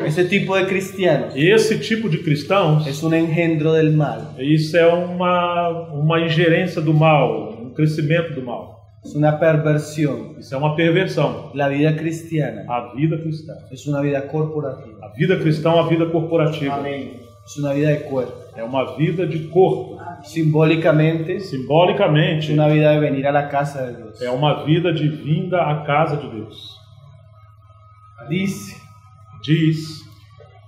Speaker 2: Ese tipo de cristianos
Speaker 3: Esse tipo de cristãos,
Speaker 2: es un engendro del mal.
Speaker 3: isso é uma ingerência do mal, um crescimento do mal.
Speaker 2: Es una perversión.
Speaker 3: Isso é uma perversão.
Speaker 2: La vida cristiana
Speaker 3: A vida cristã.
Speaker 2: es una vida corporativa.
Speaker 3: A vida cristã é uma vida corporativa.
Speaker 2: Es una vida de cuerpo.
Speaker 3: É uma vida de corpo.
Speaker 2: Simbólicamente es
Speaker 3: Simbolicamente,
Speaker 2: una vida de venir a la casa de Dios.
Speaker 3: é uma vida de vinda à casa de Deus.
Speaker 2: Dice,
Speaker 3: Diz,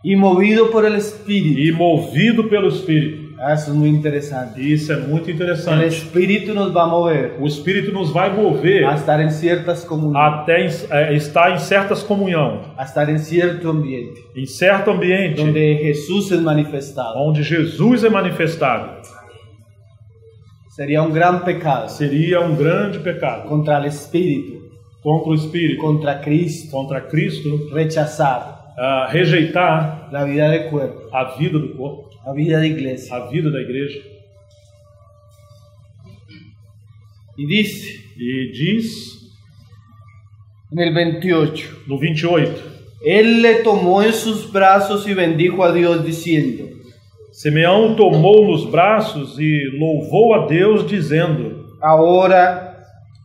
Speaker 2: y movido por el Espíritu.
Speaker 3: e movido pelo Espírito.
Speaker 2: Eso es muy interesante.
Speaker 3: Isso é muito
Speaker 2: El
Speaker 3: interessante.
Speaker 2: Espíritu nos va a mover
Speaker 3: O Espírito nos vai mover
Speaker 2: a estar en ciertas comunidades,
Speaker 3: até estar em certas comunhão,
Speaker 2: a estar en cierto ambiente,
Speaker 3: em certo ambiente,
Speaker 2: donde Jesús es manifestado.
Speaker 3: onde Jesus é manifestado.
Speaker 2: Sería un gran pecado
Speaker 3: Seria um grande pecado
Speaker 2: contra el Espíritu,
Speaker 3: contra o Espírito,
Speaker 2: contra Cristo,
Speaker 3: contra Cristo,
Speaker 2: rechazar
Speaker 3: rejeitar
Speaker 2: la vida de cuerpo,
Speaker 3: a vida do corpo,
Speaker 2: la vida de iglesia.
Speaker 3: a vida da igreja.
Speaker 2: Y dice
Speaker 3: E diz
Speaker 2: en el 28,
Speaker 3: no 28,
Speaker 2: Él le tomó en sus brazos y bendijo a Dios diciendo,
Speaker 3: Simeão tomou nos braços e louvou a Deus, dizendo:
Speaker 2: ahora,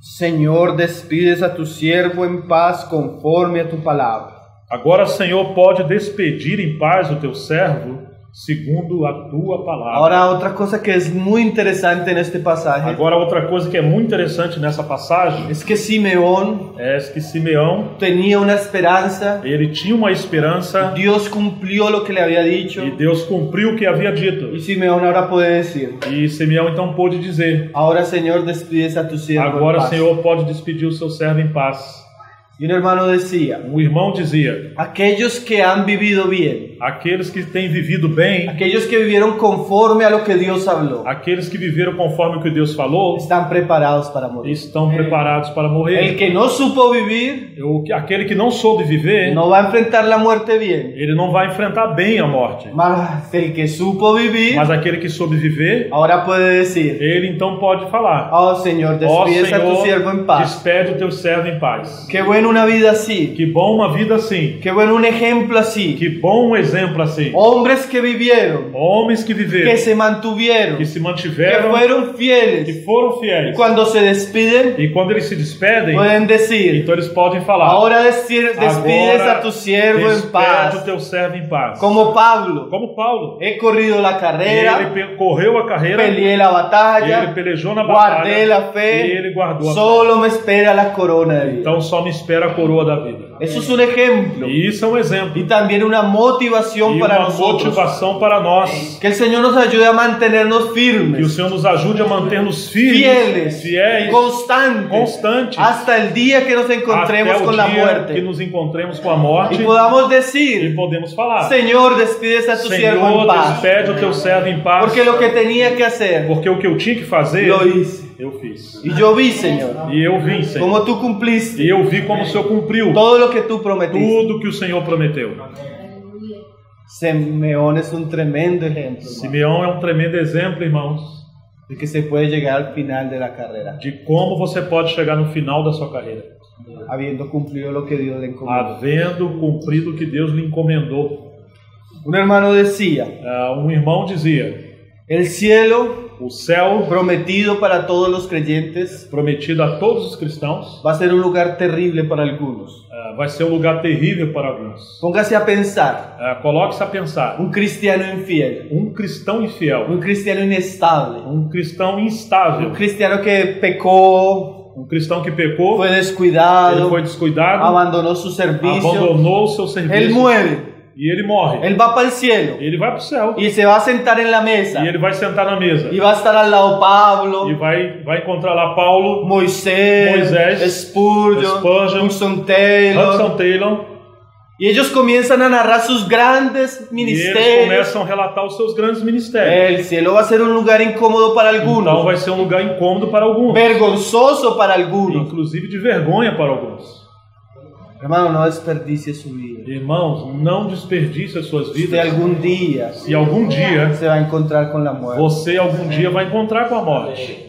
Speaker 2: Señor, despides a tu siervo en paz conforme a tu palabra.
Speaker 3: Agora, Senhor, pode despedir em paz o teu servo, segundo a tua palavra.
Speaker 2: Ahora, otra cosa que es muy interesante en este pasaje
Speaker 3: Agora, outra coisa que é muito interessante nessa passagem
Speaker 2: es que Simeón
Speaker 3: é que Simeão,
Speaker 2: tenía una esperanza.
Speaker 3: ele tinha uma esperança
Speaker 2: Dios cumplió lo que le había dicho.
Speaker 3: e Deus cumpriu o que havia dito.
Speaker 2: Y Simeón ahora puede decir,
Speaker 3: E Simeão então pôde dizer:
Speaker 2: ahora, Señor, despides a tu siervo en
Speaker 3: agora,
Speaker 2: paz.
Speaker 3: Senhor, pode despedir o seu servo em paz.
Speaker 2: Y un hermano decía,
Speaker 3: Um irmão dizia:
Speaker 2: aquellos que han vivido bien,
Speaker 3: aqueles que têm vivido bem,
Speaker 2: aquellos que vivieron conforme a lo que Dios habló,
Speaker 3: aqueles que viveram conforme o que Deus falou,
Speaker 2: están preparados para morir.
Speaker 3: estão preparados para
Speaker 2: El
Speaker 3: morrer.
Speaker 2: que no supo vivir
Speaker 3: Aquele que não soube viver,
Speaker 2: no va a enfrentar la muerte bien,
Speaker 3: ele não vai enfrentar bem a morte.
Speaker 2: mas el que supo vivir
Speaker 3: Mas aquele que soube viver,
Speaker 2: ahora puede decir,
Speaker 3: ele então pode falar:
Speaker 2: oh Señor,
Speaker 3: ó
Speaker 2: despides a tu siervo
Speaker 3: Senhor,
Speaker 2: en paz.
Speaker 3: despede o teu servo em paz.
Speaker 2: Qué bueno una vida así,
Speaker 3: Que bom uma vida assim.
Speaker 2: qué bueno un ejemplo así.
Speaker 3: Que bom um exemplo assim.
Speaker 2: Hombres que vivieron,
Speaker 3: Homens que viveram,
Speaker 2: que se mantuvieron,
Speaker 3: que se
Speaker 2: que
Speaker 3: mantiveram,
Speaker 2: fueron
Speaker 3: que
Speaker 2: fieles.
Speaker 3: foram fiéis.
Speaker 2: Cuando se despiden,
Speaker 3: E quando eles se despedem,
Speaker 2: pueden decir,
Speaker 3: então eles podem falar:
Speaker 2: ahora despides
Speaker 3: agora
Speaker 2: a tu siervo en
Speaker 3: despede o
Speaker 2: paz.
Speaker 3: teu servo em paz.
Speaker 2: Como Pablo,
Speaker 3: Como Paulo.
Speaker 2: he corrido la carrera,
Speaker 3: Ele correu a carreira,
Speaker 2: peleé la
Speaker 3: ele
Speaker 2: batalla,
Speaker 3: pelejou na
Speaker 2: guardé
Speaker 3: batalha,
Speaker 2: la
Speaker 3: e
Speaker 2: fe,
Speaker 3: ele guardou a fé.
Speaker 2: solo me espera la corona de vida.
Speaker 3: Então só me espera a coroa da vida.
Speaker 2: Eso es un ejemplo
Speaker 3: E isso é um exemplo.
Speaker 2: y también una motivación
Speaker 3: E
Speaker 2: para
Speaker 3: uma
Speaker 2: nosotros.
Speaker 3: motivação para nós.
Speaker 2: Que el Señor nos ayude a mantenernos
Speaker 3: Que o
Speaker 2: firmes,
Speaker 3: Senhor nos ajude a manter-nos firmes,
Speaker 2: fieles,
Speaker 3: fiéis,
Speaker 2: constantes,
Speaker 3: constantes,
Speaker 2: hasta el día que nos encontremos
Speaker 3: até o
Speaker 2: con la
Speaker 3: dia que
Speaker 2: muerte
Speaker 3: nos encontremos com a morte
Speaker 2: y podamos
Speaker 3: e
Speaker 2: decir,
Speaker 3: podemos falar:
Speaker 2: Señor, despides a tu siervo en
Speaker 3: Senhor,
Speaker 2: paz,
Speaker 3: despede o teu servo em paz,
Speaker 2: porque lo que tenía que hacer
Speaker 3: porque o que eu tinha que fazer,
Speaker 2: lo hice.
Speaker 3: eu fiz.
Speaker 2: Y yo vi, Señor,
Speaker 3: E eu vi, Senhor.
Speaker 2: como tú cumpliste
Speaker 3: E eu vi como o Senhor cumpriu
Speaker 2: todo lo que tú prometiste.
Speaker 3: tudo que o Senhor prometeu.
Speaker 2: Simeón es un tremendo ejemplo, hermano,
Speaker 3: Simeão é um tremendo exemplo, irmãos,
Speaker 2: de que se puede llegar al final de la carrera,
Speaker 3: de como você pode chegar no final da sua carreira,
Speaker 2: habiendo cumplido lo que Dios le encomendó.
Speaker 3: havendo cumprido o que Deus lhe encomendou.
Speaker 2: Un hermano decía,
Speaker 3: Um irmão dizia:
Speaker 2: el cielo
Speaker 3: o céu
Speaker 2: prometido para todos los creyentes
Speaker 3: prometido a todos os cristãos
Speaker 2: va a ser un lugar terrible para algunos.
Speaker 3: vai ser um lugar terrível para alguns.
Speaker 2: Póngase a pensar,
Speaker 3: Coloque-se a pensar:
Speaker 2: un cristiano infiel,
Speaker 3: um cristão infiel,
Speaker 2: un cristiano inestable,
Speaker 3: um cristão instável,
Speaker 2: un cristiano que pecó,
Speaker 3: um cristão que pecou,
Speaker 2: fue
Speaker 3: ele
Speaker 2: descuidado,
Speaker 3: foi descuidado,
Speaker 2: abandonó su servicio,
Speaker 3: abandonou o seu
Speaker 2: él
Speaker 3: serviço
Speaker 2: muere,
Speaker 3: e ele morre.
Speaker 2: él va para el cielo
Speaker 3: Ele vai para o céu
Speaker 2: y se va a sentar en la mesa
Speaker 3: e ele vai sentar na mesa
Speaker 2: y va a estar al lado Pablo,
Speaker 3: e vai encontrar lá Paulo,
Speaker 2: Moisés, Spurgeon,
Speaker 3: Spurgeon,
Speaker 2: Hudson Taylor,
Speaker 3: Hudson Taylor,
Speaker 2: y ellos comienzan a narrar sus grandes
Speaker 3: e eles
Speaker 2: ministerios.
Speaker 3: começam a relatar os seus grandes ministérios.
Speaker 2: El cielo va a ser un lugar incómodo para
Speaker 3: Então
Speaker 2: algunos,
Speaker 3: vai ser um lugar incômodo para alguns,
Speaker 2: vergonzoso para algunos,
Speaker 3: inclusive de vergonha para alguns.
Speaker 2: Hermano, no desperdicie su vida.
Speaker 3: Irmãos, não desperdice as suas
Speaker 2: Usted
Speaker 3: vidas.
Speaker 2: algún día
Speaker 3: Se algum dia,
Speaker 2: se va a encontrar con la muerte.
Speaker 3: você algum dia vai encontrar com a morte.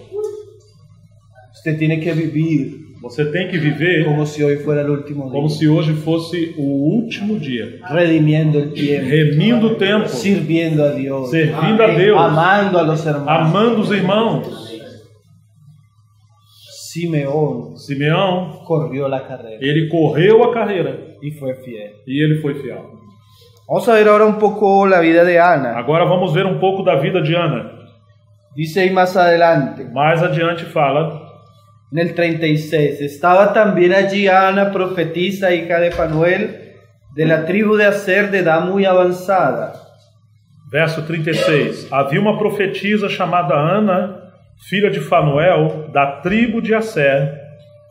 Speaker 2: Usted tiene que vivir
Speaker 3: Você tem que viver
Speaker 2: como si hoy fuera el último
Speaker 3: como
Speaker 2: día.
Speaker 3: se hoje fosse o último dia.
Speaker 2: Redimiendo el tiempo.
Speaker 3: Remindo o tempo,
Speaker 2: Sirviendo a Dios.
Speaker 3: servindo a Deus,
Speaker 2: Amando a los hermanos.
Speaker 3: amando os irmãos. Simeão
Speaker 2: corrió la carrera
Speaker 3: ele correu a carreira
Speaker 2: y fue fiel.
Speaker 3: e ele foi fiel.
Speaker 2: Vamos a ver ahora un poco la vida de Ana.
Speaker 3: Agora vamos ver um pouco da vida de Ana.
Speaker 2: Dice ahí más adelante,
Speaker 3: Mais adiante fala,
Speaker 2: en el 36, estaba también allí Ana, profetisa, hija de Fanuel, de la tribu de Aser, de edad muy avanzada.
Speaker 3: verso 36. Havia uma profetisa chamada Ana, filha de Fanuel, da tribo de Aser,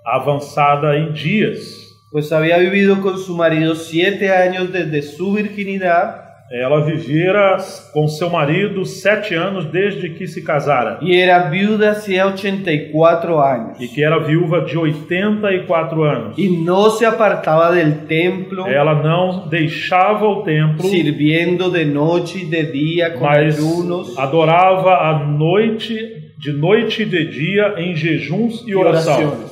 Speaker 3: avançada em dias.
Speaker 2: Pues había vivido con su marido 7 años desde su virginidad
Speaker 3: Ela vivera com seu marido 7 anos desde que se casara,
Speaker 2: y era viuda hacía 84 años.
Speaker 3: e que era viúva de 84 anos.
Speaker 2: Y no se apartaba del templo,
Speaker 3: Ela não deixava o templo,
Speaker 2: sirviendo de noche y de día con
Speaker 3: mas
Speaker 2: ayunos
Speaker 3: adorava à noite, de noite e de dia, em jejuns e
Speaker 2: y
Speaker 3: oração.
Speaker 2: oraciones.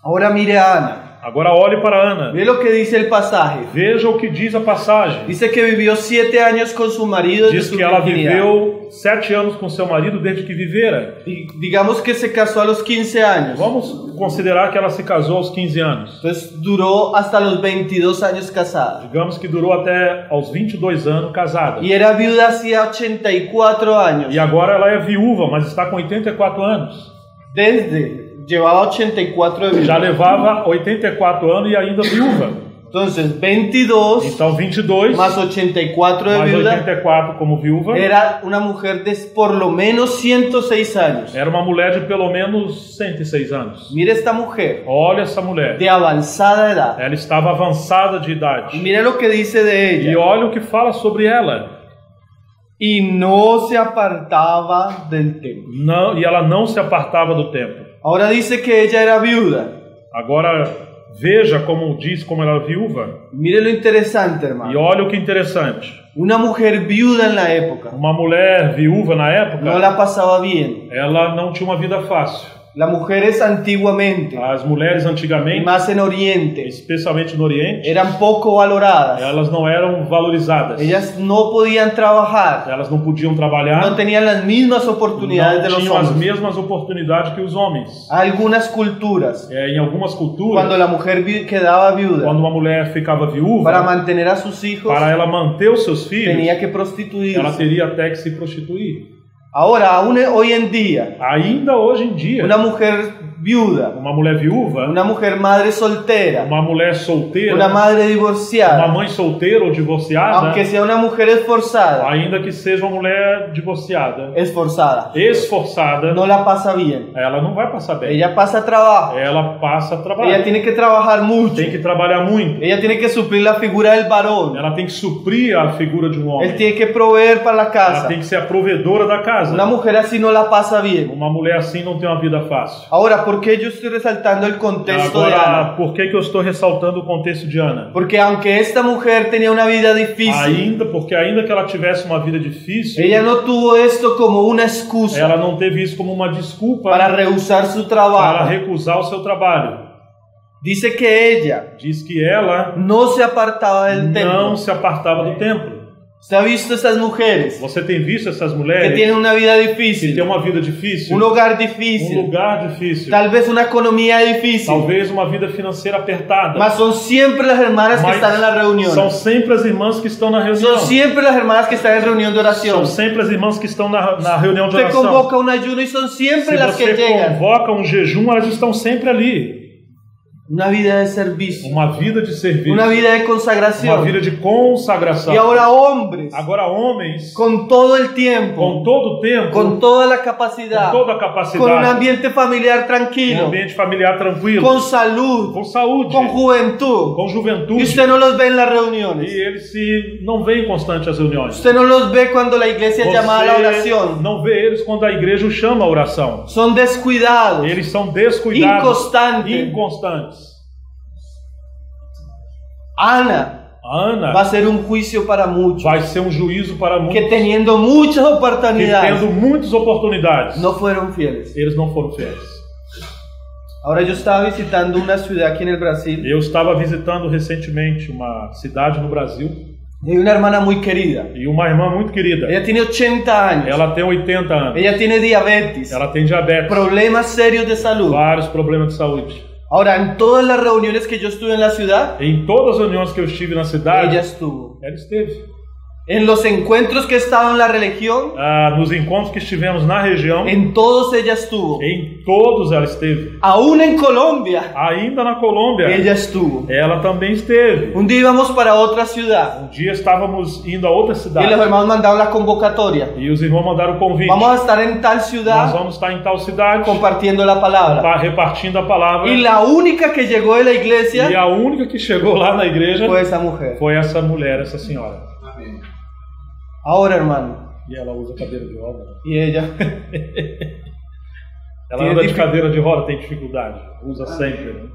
Speaker 2: Ahora mire a Ana.
Speaker 3: Agora olhe para Ana.
Speaker 2: Ve lo que dice el pasaje.
Speaker 3: Veja o que diz a passagem.
Speaker 2: Dice que vivió 7 años con su marido desde
Speaker 3: Diz
Speaker 2: su
Speaker 3: que ela
Speaker 2: virginidad.
Speaker 3: viveu 7 anos com seu marido desde que vivera.
Speaker 2: Digamos que se casó a los 15 años.
Speaker 3: Vamos considerar que ela se casou aos 15 anos.
Speaker 2: Entonces duró hasta los 22 años casada.
Speaker 3: Digamos que durou até aos 22 anos casada.
Speaker 2: Y era viuda hacía 84 años.
Speaker 3: E agora ela é viúva, mas está com 84 anos.
Speaker 2: Llevaba 84 de vida.
Speaker 3: Já levava 84 anos e ainda viúva.
Speaker 2: Entonces 22
Speaker 3: Então 22
Speaker 2: más 84 de
Speaker 3: mais
Speaker 2: viuda
Speaker 3: 84 como viúva.
Speaker 2: era una mujer de por lo menos 106 años.
Speaker 3: Era uma mulher de pelo menos 106 anos.
Speaker 2: Mire esta mujer
Speaker 3: Olha essa mulher.
Speaker 2: de avanzada edad.
Speaker 3: Ela estava avançada de
Speaker 2: Y
Speaker 3: idade.
Speaker 2: mire lo que dice de
Speaker 3: E
Speaker 2: ella.
Speaker 3: olha o que fala sobre ela.
Speaker 2: Y no se apartaba del templo.
Speaker 3: Não, e ela não se apartava do templo.
Speaker 2: Ahora dice que ella era viuda.
Speaker 3: Agora veja como diz como ela era viúva.
Speaker 2: Mire lo interesante,
Speaker 3: E
Speaker 2: hermano.
Speaker 3: olha o que interessante.
Speaker 2: Una mujer viuda en la época
Speaker 3: Uma mulher viúva na época,
Speaker 2: no la pasaba bien.
Speaker 3: ela não tinha uma vida fácil.
Speaker 2: Las mujeres antiguamente,
Speaker 3: As mulheres
Speaker 2: y
Speaker 3: antigamente,
Speaker 2: más en Oriente,
Speaker 3: especialmente no Oriente,
Speaker 2: eran poco valoradas.
Speaker 3: elas não eram valorizadas.
Speaker 2: Ellas no podían trabajar,
Speaker 3: Elas não podiam trabalhar,
Speaker 2: no tenían las mismas oportunidades de
Speaker 3: não
Speaker 2: los
Speaker 3: tinham as
Speaker 2: hombres.
Speaker 3: mesmas oportunidades que os homens.
Speaker 2: Algunas culturas,
Speaker 3: Em algumas culturas,
Speaker 2: cuando la mujer quedaba viuda,
Speaker 3: quando uma mulher ficava
Speaker 2: para
Speaker 3: viúva,
Speaker 2: mantener a sus hijos,
Speaker 3: para ela manter os seus filhos,
Speaker 2: tenía que
Speaker 3: ela
Speaker 2: prostituirse.
Speaker 3: teria até que se prostituir.
Speaker 2: Ahora, aún hoy en día,
Speaker 3: Ainda hoje em dia,
Speaker 2: una mujer viuda,
Speaker 3: uma mulher viúva,
Speaker 2: una mujer madre soltera,
Speaker 3: uma mulher solteira,
Speaker 2: una madre
Speaker 3: uma
Speaker 2: divorciada,
Speaker 3: mãe solteira ou divorciada,
Speaker 2: aunque sea una mujer esforzada,
Speaker 3: ainda que seja uma mulher divorciada, esforçada,
Speaker 2: no la pasa bien.
Speaker 3: ela não vai passar bem.
Speaker 2: Ella pasa trabajo,
Speaker 3: Ela passa
Speaker 2: ella
Speaker 3: trabalho.
Speaker 2: tiene que trabajar mucho,
Speaker 3: Tem que trabalhar muito.
Speaker 2: ella tiene que suplir la figura del varón,
Speaker 3: Ela tem que suprir a figura de um
Speaker 2: él
Speaker 3: homem.
Speaker 2: tiene que proveer para la
Speaker 3: Ela
Speaker 2: casa.
Speaker 3: tem que ser a provedora da casa.
Speaker 2: Una mujer así no la pasa bien.
Speaker 3: Uma mulher assim não tem uma vida fácil.
Speaker 2: Ahora, ¿por qué yo estoy resaltando el contexto de
Speaker 3: Agora,
Speaker 2: Ana?
Speaker 3: por que eu estou ressaltando o contexto de Ana?
Speaker 2: Porque aunque esta mujer tenía una vida difícil,
Speaker 3: Porque ainda que ela tivesse uma vida difícil,
Speaker 2: ella no tuvo esto como una excusa
Speaker 3: ela não teve isso como uma desculpa
Speaker 2: para rehusar su
Speaker 3: para
Speaker 2: trabajo.
Speaker 3: recusar o seu trabalho.
Speaker 2: Dice que ella
Speaker 3: Diz que ela
Speaker 2: no se apartaba del templo.
Speaker 3: não se apartava do templo.
Speaker 2: ¿Usted ha visto esas mujeres
Speaker 3: Você tem visto essas
Speaker 2: que
Speaker 3: mulheres
Speaker 2: tienen una vida
Speaker 3: que
Speaker 2: difícil,
Speaker 3: têm uma vida difícil,
Speaker 2: un hogar
Speaker 3: um
Speaker 2: difícil,
Speaker 3: lugar difícil,
Speaker 2: tal vez una economía difícil,
Speaker 3: talvez uma vida financeira apertada,
Speaker 2: mas son siempre las hermanas que
Speaker 3: mas
Speaker 2: están en la reunión?
Speaker 3: são sempre as irmãs que estão na reunião.
Speaker 2: Son siempre las hermanas que están en reunión de oración.
Speaker 3: São sempre as irmãs que estão na reunião de
Speaker 2: Usted
Speaker 3: oração.
Speaker 2: convoca un ayuno y son siempre
Speaker 3: Se
Speaker 2: las que
Speaker 3: você
Speaker 2: llegan.
Speaker 3: convoca um jejum, elas estão sempre ali.
Speaker 2: Una vida de servicio,
Speaker 3: Uma vida de serviço,
Speaker 2: una vida de
Speaker 3: uma
Speaker 2: consagración.
Speaker 3: vida de consagração.
Speaker 2: Y ahora hombres,
Speaker 3: Agora homens,
Speaker 2: con todo el tiempo,
Speaker 3: com todo o tempo,
Speaker 2: con toda la
Speaker 3: com
Speaker 2: capacidad,
Speaker 3: toda a
Speaker 2: con un
Speaker 3: capacidade,
Speaker 2: ambiente familiar
Speaker 3: um
Speaker 2: tranquilo,
Speaker 3: ambiente familiar tranquilo,
Speaker 2: con salud,
Speaker 3: com saúde,
Speaker 2: con juventud.
Speaker 3: com
Speaker 2: Y
Speaker 3: juventude.
Speaker 2: usted no los ve en las reuniones.
Speaker 3: E eles não vêm constante às reuniões.
Speaker 2: Usted no los ve cuando la iglesia llama a la oración.
Speaker 3: não vê eles quando a igreja os chama a oração.
Speaker 2: Son descuidados,
Speaker 3: Eles são descuidados,
Speaker 2: inconstantes.
Speaker 3: inconstantes.
Speaker 2: Ana
Speaker 3: Ana
Speaker 2: va a ser un juicio para muchos
Speaker 3: vai ser um juízo para muitos
Speaker 2: que teniendo muchas
Speaker 3: que,
Speaker 2: oportunidades
Speaker 3: tendo muitas oportunidades,
Speaker 2: no fueron fieles.
Speaker 3: eles não foram fiéis.
Speaker 2: Ahora yo estaba visitando una ciudad aquí en el Brasil
Speaker 3: Eu estava visitando recentemente uma cidade no Brasil
Speaker 2: y hay una hermana muy querida.
Speaker 3: e uma irmã muito querida.
Speaker 2: Ella tiene 80 años.
Speaker 3: Ela tem 80 anos.
Speaker 2: Ella tiene diabetes,
Speaker 3: Ela tem diabetes,
Speaker 2: problemas serios de salud.
Speaker 3: vários problemas de saúde.
Speaker 2: Ahora, en todas las reuniones que yo estuve en la ciudad,
Speaker 3: Em todas as reuniões que eu estive na cidade,
Speaker 2: ella estuvo.
Speaker 3: ela esteve.
Speaker 2: En los encuentros que he estado en la religión,
Speaker 3: Nos encontros que estivemos na região,
Speaker 2: en todos ella estuvo.
Speaker 3: em todos ela esteve.
Speaker 2: Aún en Colombia,
Speaker 3: Ainda na Colômbia,
Speaker 2: ella estuvo.
Speaker 3: ela também esteve.
Speaker 2: Un día íbamos para otra ciudad
Speaker 3: Um dia estávamos indo a outra
Speaker 2: y
Speaker 3: cidade
Speaker 2: los hermanos mandaron la convocatoria.
Speaker 3: e os irmãos mandaram o convite.
Speaker 2: Vamos a estar en tal
Speaker 3: Nós
Speaker 2: ciudad
Speaker 3: vamos estar em tal cidade,
Speaker 2: compartiendo la palabra.
Speaker 3: repartindo a palavra.
Speaker 2: Y la única que llegó de la
Speaker 3: E
Speaker 2: iglesia
Speaker 3: a única que chegou lá na igreja
Speaker 2: fue esa mujer.
Speaker 3: foi essa mulher, essa senhora.
Speaker 2: Ahora, hermano,
Speaker 3: E ela usa cadeira de roda.
Speaker 2: y ella
Speaker 3: Ela
Speaker 2: Tem
Speaker 3: anda de
Speaker 2: dific-
Speaker 3: cadeira de roda, tem dificuldade. Usa sempre. Né?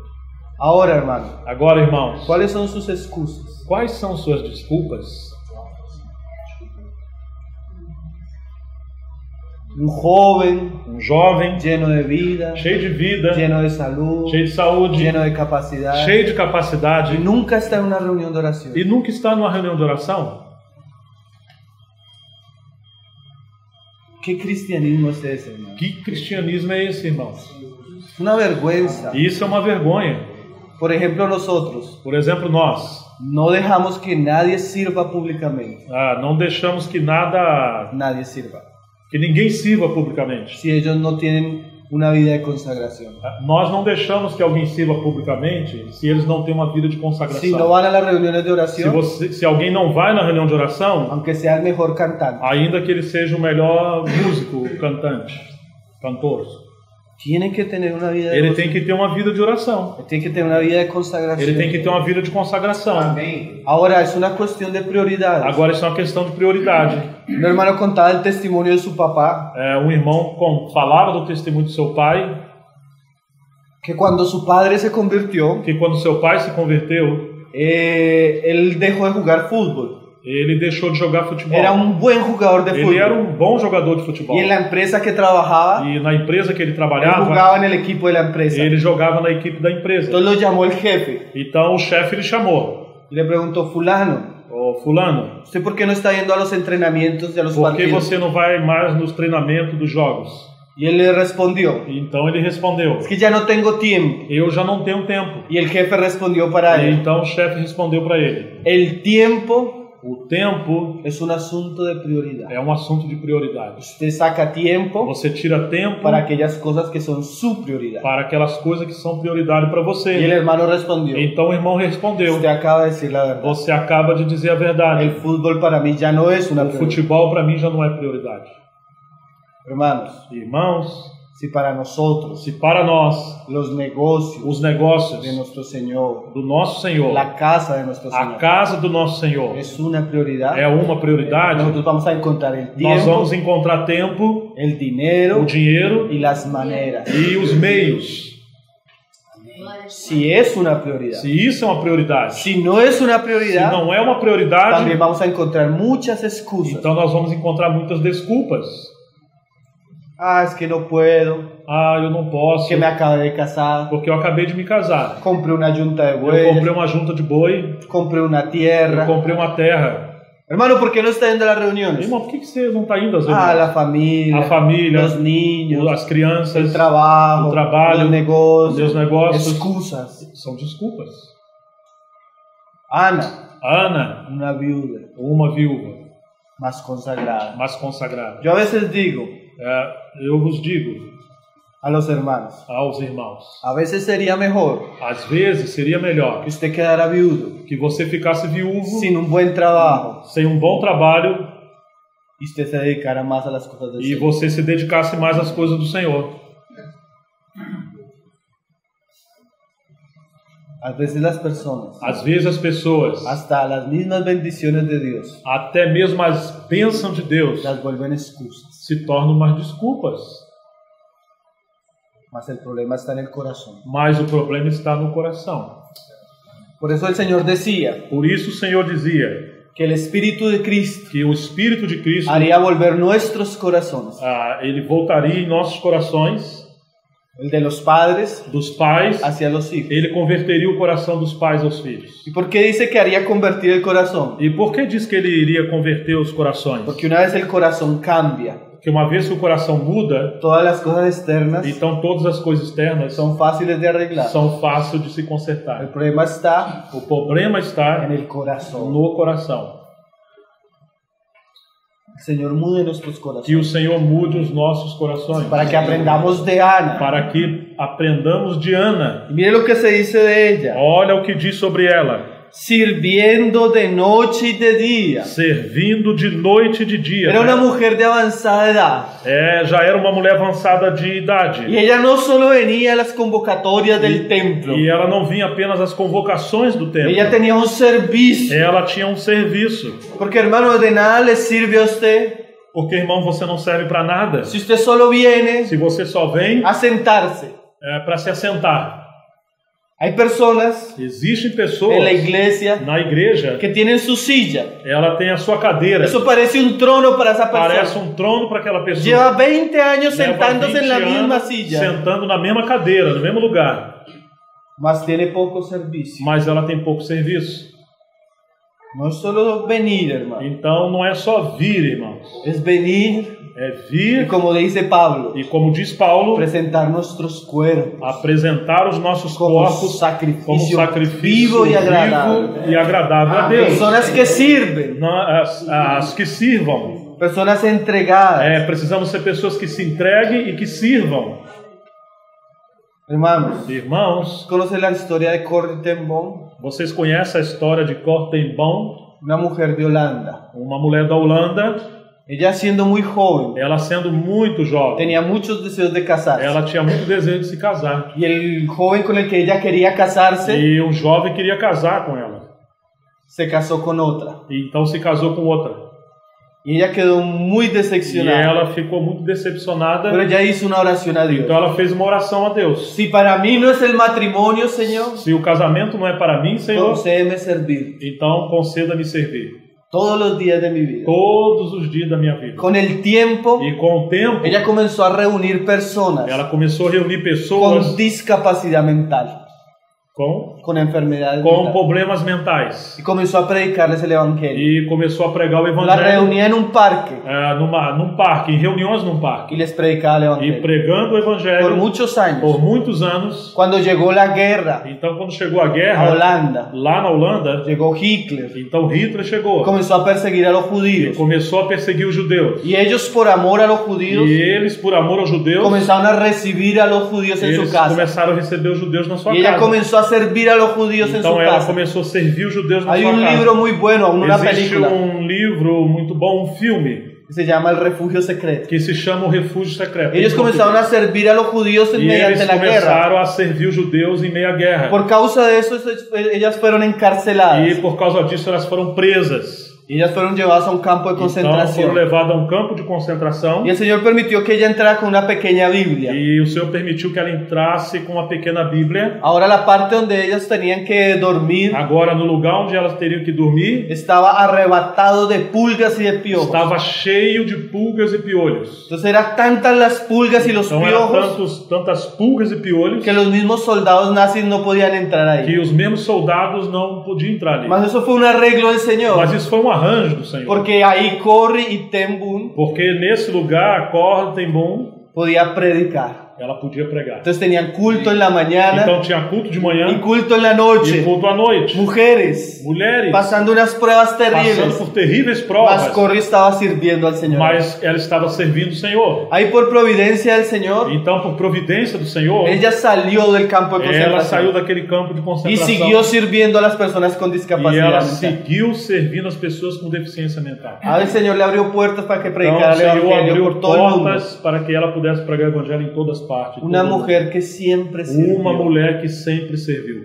Speaker 2: Ahora, hermano,
Speaker 3: Agora, irmãos,
Speaker 2: ¿cuáles son sus excusas?
Speaker 3: quais são suas desculpas?
Speaker 2: Un joven
Speaker 3: Um jovem
Speaker 2: lleno de vida,
Speaker 3: cheio de vida,
Speaker 2: lleno de salud,
Speaker 3: cheio de saúde,
Speaker 2: lleno de capacidad,
Speaker 3: cheio de
Speaker 2: y
Speaker 3: capacidade
Speaker 2: nunca está en una reunión de oración.
Speaker 3: e nunca está numa reunião de oração?
Speaker 2: ¿Qué cristianismo es ese, hermano?
Speaker 3: Que cristianismo é esse, irmãos?
Speaker 2: Una vergüenza.
Speaker 3: Isso é uma vergonha.
Speaker 2: Por ejemplo, nosotros
Speaker 3: Por exemplo, nós
Speaker 2: no dejamos que nadie sirva públicamente.
Speaker 3: não deixamos que
Speaker 2: Nadie sirva.
Speaker 3: que ninguém sirva publicamente.
Speaker 2: Si ellos no tienen una vida de consagración.
Speaker 3: Nós não deixamos que alguém sirva publicamente se eles não têm uma vida de consagração.
Speaker 2: Si no van a las reuniones de oración,
Speaker 3: Se alguém não vai na reunião de oração,
Speaker 2: aunque sea el mejor cantante,
Speaker 3: ainda que ele seja o melhor músico, cantante, cantor,
Speaker 2: tiene que tener una vida de
Speaker 3: ele tem que ter uma vida de oração.
Speaker 2: tiene que tener una vida de consagración.
Speaker 3: Ele tem que ter uma vida de consagração.
Speaker 2: Ahora, es una cuestión de prioridades.
Speaker 3: Agora isso é uma questão de prioridade.
Speaker 2: Un hermano contaba el testimonio de su papá,
Speaker 3: Um irmão falava do testemunho do seu pai,
Speaker 2: que cuando su padre se convirtió,
Speaker 3: que quando seu pai se converteu,
Speaker 2: él dejó de jugar fútbol.
Speaker 3: ele deixou de jogar futebol.
Speaker 2: Era un buen jugador de
Speaker 3: Ele era
Speaker 2: fútbol.
Speaker 3: um bom jogador de futebol.
Speaker 2: Y en la empresa que trabajaba,
Speaker 3: E na empresa que ele
Speaker 2: él
Speaker 3: trabalhava,
Speaker 2: jugaba en el equipo de la empresa.
Speaker 3: ele jogava na equipe da empresa.
Speaker 2: Entonces lo llamó el jefe
Speaker 3: Então o chefe lhe chamou.
Speaker 2: y le preguntó, fulano,
Speaker 3: Ô, fulano,
Speaker 2: ¿usted por qué no está yendo a los entrenamientos y a los
Speaker 3: por que
Speaker 2: partidos?
Speaker 3: você não vai mais nos treinamentos dos jogos?
Speaker 2: Y él le respondió,
Speaker 3: Então ele respondeu,
Speaker 2: es que ya no tengo tiempo.
Speaker 3: eu já não tenho tempo.
Speaker 2: Y el jefe respondió para
Speaker 3: E
Speaker 2: él,
Speaker 3: então o chefe respondeu para ele,
Speaker 2: el tiempo
Speaker 3: o tempo
Speaker 2: es un asunto de prioridad.
Speaker 3: é um assunto de prioridade.
Speaker 2: Usted saca tiempo
Speaker 3: Você tira tempo
Speaker 2: para aquellas cosas que son su prioridad.
Speaker 3: para aquelas coisas que são prioridade para
Speaker 2: Y el
Speaker 3: você.
Speaker 2: hermano respondió,
Speaker 3: Então o irmão respondeu,
Speaker 2: usted acaba de decir la verdad.
Speaker 3: você acaba de dizer a
Speaker 2: El
Speaker 3: verdade.
Speaker 2: fútbol para mí ya no es una
Speaker 3: O
Speaker 2: prioridad.
Speaker 3: futebol para mim já não é prioridade.
Speaker 2: Hermanos,
Speaker 3: Irmãos,
Speaker 2: si para nosotros
Speaker 3: se para nós
Speaker 2: los negocios
Speaker 3: os negócios
Speaker 2: de nuestro Señor,
Speaker 3: do nosso Senhor,
Speaker 2: la casa de nuestro
Speaker 3: a
Speaker 2: Señor,
Speaker 3: casa do nosso Senhor
Speaker 2: es una prioridad,
Speaker 3: é uma prioridade,
Speaker 2: nosotros vamos a encontrar el
Speaker 3: nós
Speaker 2: tiempo,
Speaker 3: vamos encontrar tempo,
Speaker 2: el
Speaker 3: o
Speaker 2: dinero
Speaker 3: dinheiro
Speaker 2: y las maneras.
Speaker 3: e os meios.
Speaker 2: Si es una prioridad.
Speaker 3: Se isso é uma prioridade,
Speaker 2: Si no es una
Speaker 3: se
Speaker 2: prioridad,
Speaker 3: não é uma prioridade,
Speaker 2: también vamos a encontrar muchas excusas.
Speaker 3: então nós vamos encontrar muitas desculpas.
Speaker 2: Ah, es que no puedo,
Speaker 3: Ah, eu não posso,
Speaker 2: que me acabé de casar,
Speaker 3: porque eu acabei de me casar.
Speaker 2: compré una yunta de
Speaker 3: Eu comprei
Speaker 2: bueyes,
Speaker 3: uma junta de boi,
Speaker 2: compré una
Speaker 3: eu
Speaker 2: tierra.
Speaker 3: comprei uma terra.
Speaker 2: Hermano, ¿por qué no está yendo a las reuniones?
Speaker 3: Irmão, por que você não está indo às
Speaker 2: Ah,
Speaker 3: reuniões?
Speaker 2: la familia,
Speaker 3: A família,
Speaker 2: los niños,
Speaker 3: as crianças,
Speaker 2: el trabajo,
Speaker 3: o trabalho,
Speaker 2: los negocios,
Speaker 3: os negócios.
Speaker 2: excusas.
Speaker 3: São desculpas.
Speaker 2: Ana,
Speaker 3: Ana,
Speaker 2: una viuda
Speaker 3: uma viúva,
Speaker 2: más consagrada.
Speaker 3: mas consagrada.
Speaker 2: Yo a veces digo
Speaker 3: Eu vos digo
Speaker 2: a los hermanos,
Speaker 3: aos irmãos,
Speaker 2: a veces sería mejor
Speaker 3: às vezes seria melhor
Speaker 2: que usted quedara viudo,
Speaker 3: que você ficasse viúvo,
Speaker 2: sin un buen trabajo,
Speaker 3: sem um bom trabalho,
Speaker 2: y usted se dedicara más a las cosas del
Speaker 3: e
Speaker 2: Señor.
Speaker 3: você se dedicasse mais às coisas do Senhor.
Speaker 2: A veces las personas,
Speaker 3: Às vezes as pessoas,
Speaker 2: hasta las mismas bendiciones de Dios,
Speaker 3: até mesmo as bênçãos de Deus,
Speaker 2: las vuelven excusas.
Speaker 3: se tornam mais desculpas.
Speaker 2: Mas el problema está en el corazón.
Speaker 3: Mas o problema está no coração.
Speaker 2: Por eso el Señor decía
Speaker 3: Por isso o Senhor dizia
Speaker 2: que el Espíritu de Cristo
Speaker 3: que o Espírito de Cristo
Speaker 2: haría volver nuestros corazones,
Speaker 3: ele voltaria em nossos corações,
Speaker 2: el de los padres
Speaker 3: dos pais,
Speaker 2: hacia los hijos.
Speaker 3: ele converteria o coração dos pais aos filhos.
Speaker 2: ¿Y por qué dice que haría convertir el corazón?
Speaker 3: E por que diz que ele iria converter os corações?
Speaker 2: Porque una vez el corazón cambia,
Speaker 3: Porque uma vez que o coração muda,
Speaker 2: todas las cosas externas
Speaker 3: então todas as coisas externas
Speaker 2: son fáciles de arreglar.
Speaker 3: são fáceis de se
Speaker 2: El
Speaker 3: consertar.
Speaker 2: problema está
Speaker 3: O problema está
Speaker 2: en el corazón.
Speaker 3: no coração.
Speaker 2: El Señor mude nuestros
Speaker 3: Que
Speaker 2: corazones
Speaker 3: o Senhor mude os nossos corações,
Speaker 2: para que aprendamos de Ana.
Speaker 3: para que aprendamos de Ana.
Speaker 2: Y mire lo que se dice de ella:
Speaker 3: Olha o que diz sobre ela:
Speaker 2: sirviendo de noche y de día.
Speaker 3: servindo de noite e de dia.
Speaker 2: Era una mujer de avanzada edad.
Speaker 3: Já era uma mulher avançada de idade.
Speaker 2: Y ella no solo venía a las convocatorias del templo,
Speaker 3: E ela não vinha apenas às convocações do templo.
Speaker 2: ella tenía un servicio.
Speaker 3: Ela tinha um serviço.
Speaker 2: Porque, hermano, de nada le sirve a usted
Speaker 3: Porque, irmão, você não serve para nada
Speaker 2: si usted solo viene
Speaker 3: se você só vem
Speaker 2: a sentarse.
Speaker 3: para se assentar.
Speaker 2: Hay personas
Speaker 3: Existem pessoas
Speaker 2: en la iglesia
Speaker 3: na igreja,
Speaker 2: que tienen su silla.
Speaker 3: ela tem a sua cadeira.
Speaker 2: Eso parece un trono para esa
Speaker 3: Parece
Speaker 2: persona.
Speaker 3: um trono para aquela pessoa.
Speaker 2: Lleva 20 años
Speaker 3: Leva
Speaker 2: sentándose en la
Speaker 3: 20
Speaker 2: misma
Speaker 3: anos
Speaker 2: silla,
Speaker 3: sentando na mesma cadeira, no mesmo lugar.
Speaker 2: mas tiene poco servicio.
Speaker 3: Mas ela tem pouco serviço.
Speaker 2: No es solo venir, hermano,
Speaker 3: Então não é só vir, irmãos.
Speaker 2: es venir
Speaker 3: É
Speaker 2: y,
Speaker 3: vir
Speaker 2: como dice Pablo,
Speaker 3: e, como diz Paulo,
Speaker 2: presentar nuestros cuerpos
Speaker 3: apresentar os nossos
Speaker 2: como
Speaker 3: corpos como
Speaker 2: sacrificio
Speaker 3: sacrifício
Speaker 2: vivo y agradable.
Speaker 3: vivo e agradável a Deus.
Speaker 2: Personas que sirven,
Speaker 3: Não, as que sirvam.
Speaker 2: personas entregadas.
Speaker 3: Precisamos ser pessoas que se entreguem e que sirvam.
Speaker 2: Hermanos,
Speaker 3: Irmãos,
Speaker 2: ¿conocen la historia de Corrie ten Boom?
Speaker 3: vocês conhecem a história de Corrie ten Boom,
Speaker 2: Una mujer de Holanda.
Speaker 3: uma mulher da Holanda.
Speaker 2: Ella, siendo muy joven,
Speaker 3: Ela sendo muito jovem,
Speaker 2: tenía muchos deseos de casarse.
Speaker 3: ela tinha muito desejo de se casar.
Speaker 2: Y el joven con el que ella quería casarse
Speaker 3: E um jovem queria casar com ela.
Speaker 2: se casó con otra.
Speaker 3: E então se casou com outra.
Speaker 2: Y ella quedó muy
Speaker 3: E
Speaker 2: decepcionada.
Speaker 3: ela ficou muito decepcionada.
Speaker 2: Pero ella hizo una oración a Dios.
Speaker 3: Então ela fez uma oração a Deus.
Speaker 2: Si para mí no es el matrimonio, Señor,
Speaker 3: Se o casamento não é para mim, Senhor,
Speaker 2: concédeme servir
Speaker 3: então conceda-me servir
Speaker 2: todos los días de mi vida.
Speaker 3: todos os dias da minha vida.
Speaker 2: Con el tiempo,
Speaker 3: E com o tempo,
Speaker 2: ella comenzó a reunir personas
Speaker 3: ela começou a reunir
Speaker 2: con
Speaker 3: pessoas
Speaker 2: discapacidad mental,
Speaker 3: com
Speaker 2: enfermedades
Speaker 3: com
Speaker 2: mentales.
Speaker 3: problemas mentais.
Speaker 2: Y comenzó a predicarles el evangelio.
Speaker 3: E começou a pregar o
Speaker 2: La
Speaker 3: evangelho
Speaker 2: reunía en un parque
Speaker 3: num parque, em reuniões num parque.
Speaker 2: y les predicaba el
Speaker 3: E
Speaker 2: evangelio.
Speaker 3: pregando o
Speaker 2: Por
Speaker 3: evangelho
Speaker 2: muchos años.
Speaker 3: por muitos anos.
Speaker 2: Cuando llegó la guerra
Speaker 3: Então, quando chegou a
Speaker 2: a
Speaker 3: guerra,
Speaker 2: Holanda,
Speaker 3: lá na Holanda,
Speaker 2: llegó Hitler,
Speaker 3: então Hitler chegou
Speaker 2: comenzó a perseguir a los
Speaker 3: e
Speaker 2: judíos.
Speaker 3: começou a perseguir os judeus.
Speaker 2: Y ellos, por amor a los judíos,
Speaker 3: E eles, por amor aos judeus,
Speaker 2: comenzaron a recibir a los judíos en su
Speaker 3: eles
Speaker 2: casa.
Speaker 3: começaram a receber os judeus na sua
Speaker 2: Y ella
Speaker 3: casa.
Speaker 2: comenzó a servir a los judíos en su
Speaker 3: Então ela
Speaker 2: casa.
Speaker 3: começou a servir os judeus na
Speaker 2: Hay
Speaker 3: sua
Speaker 2: un
Speaker 3: casa.
Speaker 2: libro muy bueno, una
Speaker 3: Existe
Speaker 2: película,
Speaker 3: livro muito bom, um filme,
Speaker 2: que se llama El Refugio Secreto.
Speaker 3: que se chama O Refúgio Secreto.
Speaker 2: Ellos comenzaron a servir a los judíos
Speaker 3: E
Speaker 2: mediante
Speaker 3: eles
Speaker 2: la guerra.
Speaker 3: começaram a servir os judeus em meio à guerra.
Speaker 2: Por causa de eso, ellas fueron encarceladas.
Speaker 3: E por causa disso elas foram presas.
Speaker 2: Y ellas fueron llevadas a un campo de
Speaker 3: Então foram
Speaker 2: concentración.
Speaker 3: levadas a um campo de concentração.
Speaker 2: Y el Señor permitió que ella entrara con una pequeña Biblia.
Speaker 3: E o Senhor permitiu que ela entrasse com uma pequena Bíblia.
Speaker 2: Ahora la parte donde ellas tenían que dormir
Speaker 3: Agora, no lugar onde elas teriam que dormir,
Speaker 2: estaba arrebatado de pulgas y de piojos.
Speaker 3: estava cheio de pulgas e piolhos.
Speaker 2: Entonces eran tantas las pulgas y los
Speaker 3: Então eram
Speaker 2: piojos
Speaker 3: tantas pulgas e piolhos
Speaker 2: que los mismos soldados nazis no podían entrar ahí.
Speaker 3: que os mesmos soldados não podiam entrar ali.
Speaker 2: Mas eso fue un arreglo del Señor.
Speaker 3: Mas isso foi um arranjo do Senhor.
Speaker 2: Porque ahí Corrie y ten Boom
Speaker 3: Porque nesse lugar, Corrie ten Boom,
Speaker 2: podía predicar.
Speaker 3: ela podia pregar.
Speaker 2: Entonces tenían culto en la mañana
Speaker 3: Então tinha culto de
Speaker 2: y
Speaker 3: manhã
Speaker 2: culto en la
Speaker 3: e
Speaker 2: noche.
Speaker 3: culto à noite.
Speaker 2: Mujeres
Speaker 3: Mulheres
Speaker 2: pasando unas pruebas
Speaker 3: passando
Speaker 2: terribles.
Speaker 3: por terríveis
Speaker 2: Mas
Speaker 3: provas,
Speaker 2: Corrie estaba sirviendo al Señor.
Speaker 3: mas ela estava servindo o Senhor.
Speaker 2: Ahí por providencia del Señor,
Speaker 3: Então, por providência do Senhor,
Speaker 2: ella salió del campo de
Speaker 3: ela saiu
Speaker 2: concentración
Speaker 3: daquele campo de
Speaker 2: y
Speaker 3: concentração
Speaker 2: siguió sirviendo a las personas con
Speaker 3: e
Speaker 2: discapacidad
Speaker 3: ela
Speaker 2: mental.
Speaker 3: seguiu servindo as pessoas com deficiência mental.
Speaker 2: Ahora el Señor le abrió puertas para que
Speaker 3: Então,
Speaker 2: predicara
Speaker 3: o
Speaker 2: el
Speaker 3: Senhor
Speaker 2: evangelio
Speaker 3: abriu
Speaker 2: por todo el mundo.
Speaker 3: portas para que ela pudesse pregar o evangelho em todas partes.
Speaker 2: Una
Speaker 3: todo mundo.
Speaker 2: mujer que siempre sirvió.
Speaker 3: Uma mulher que sempre serviu.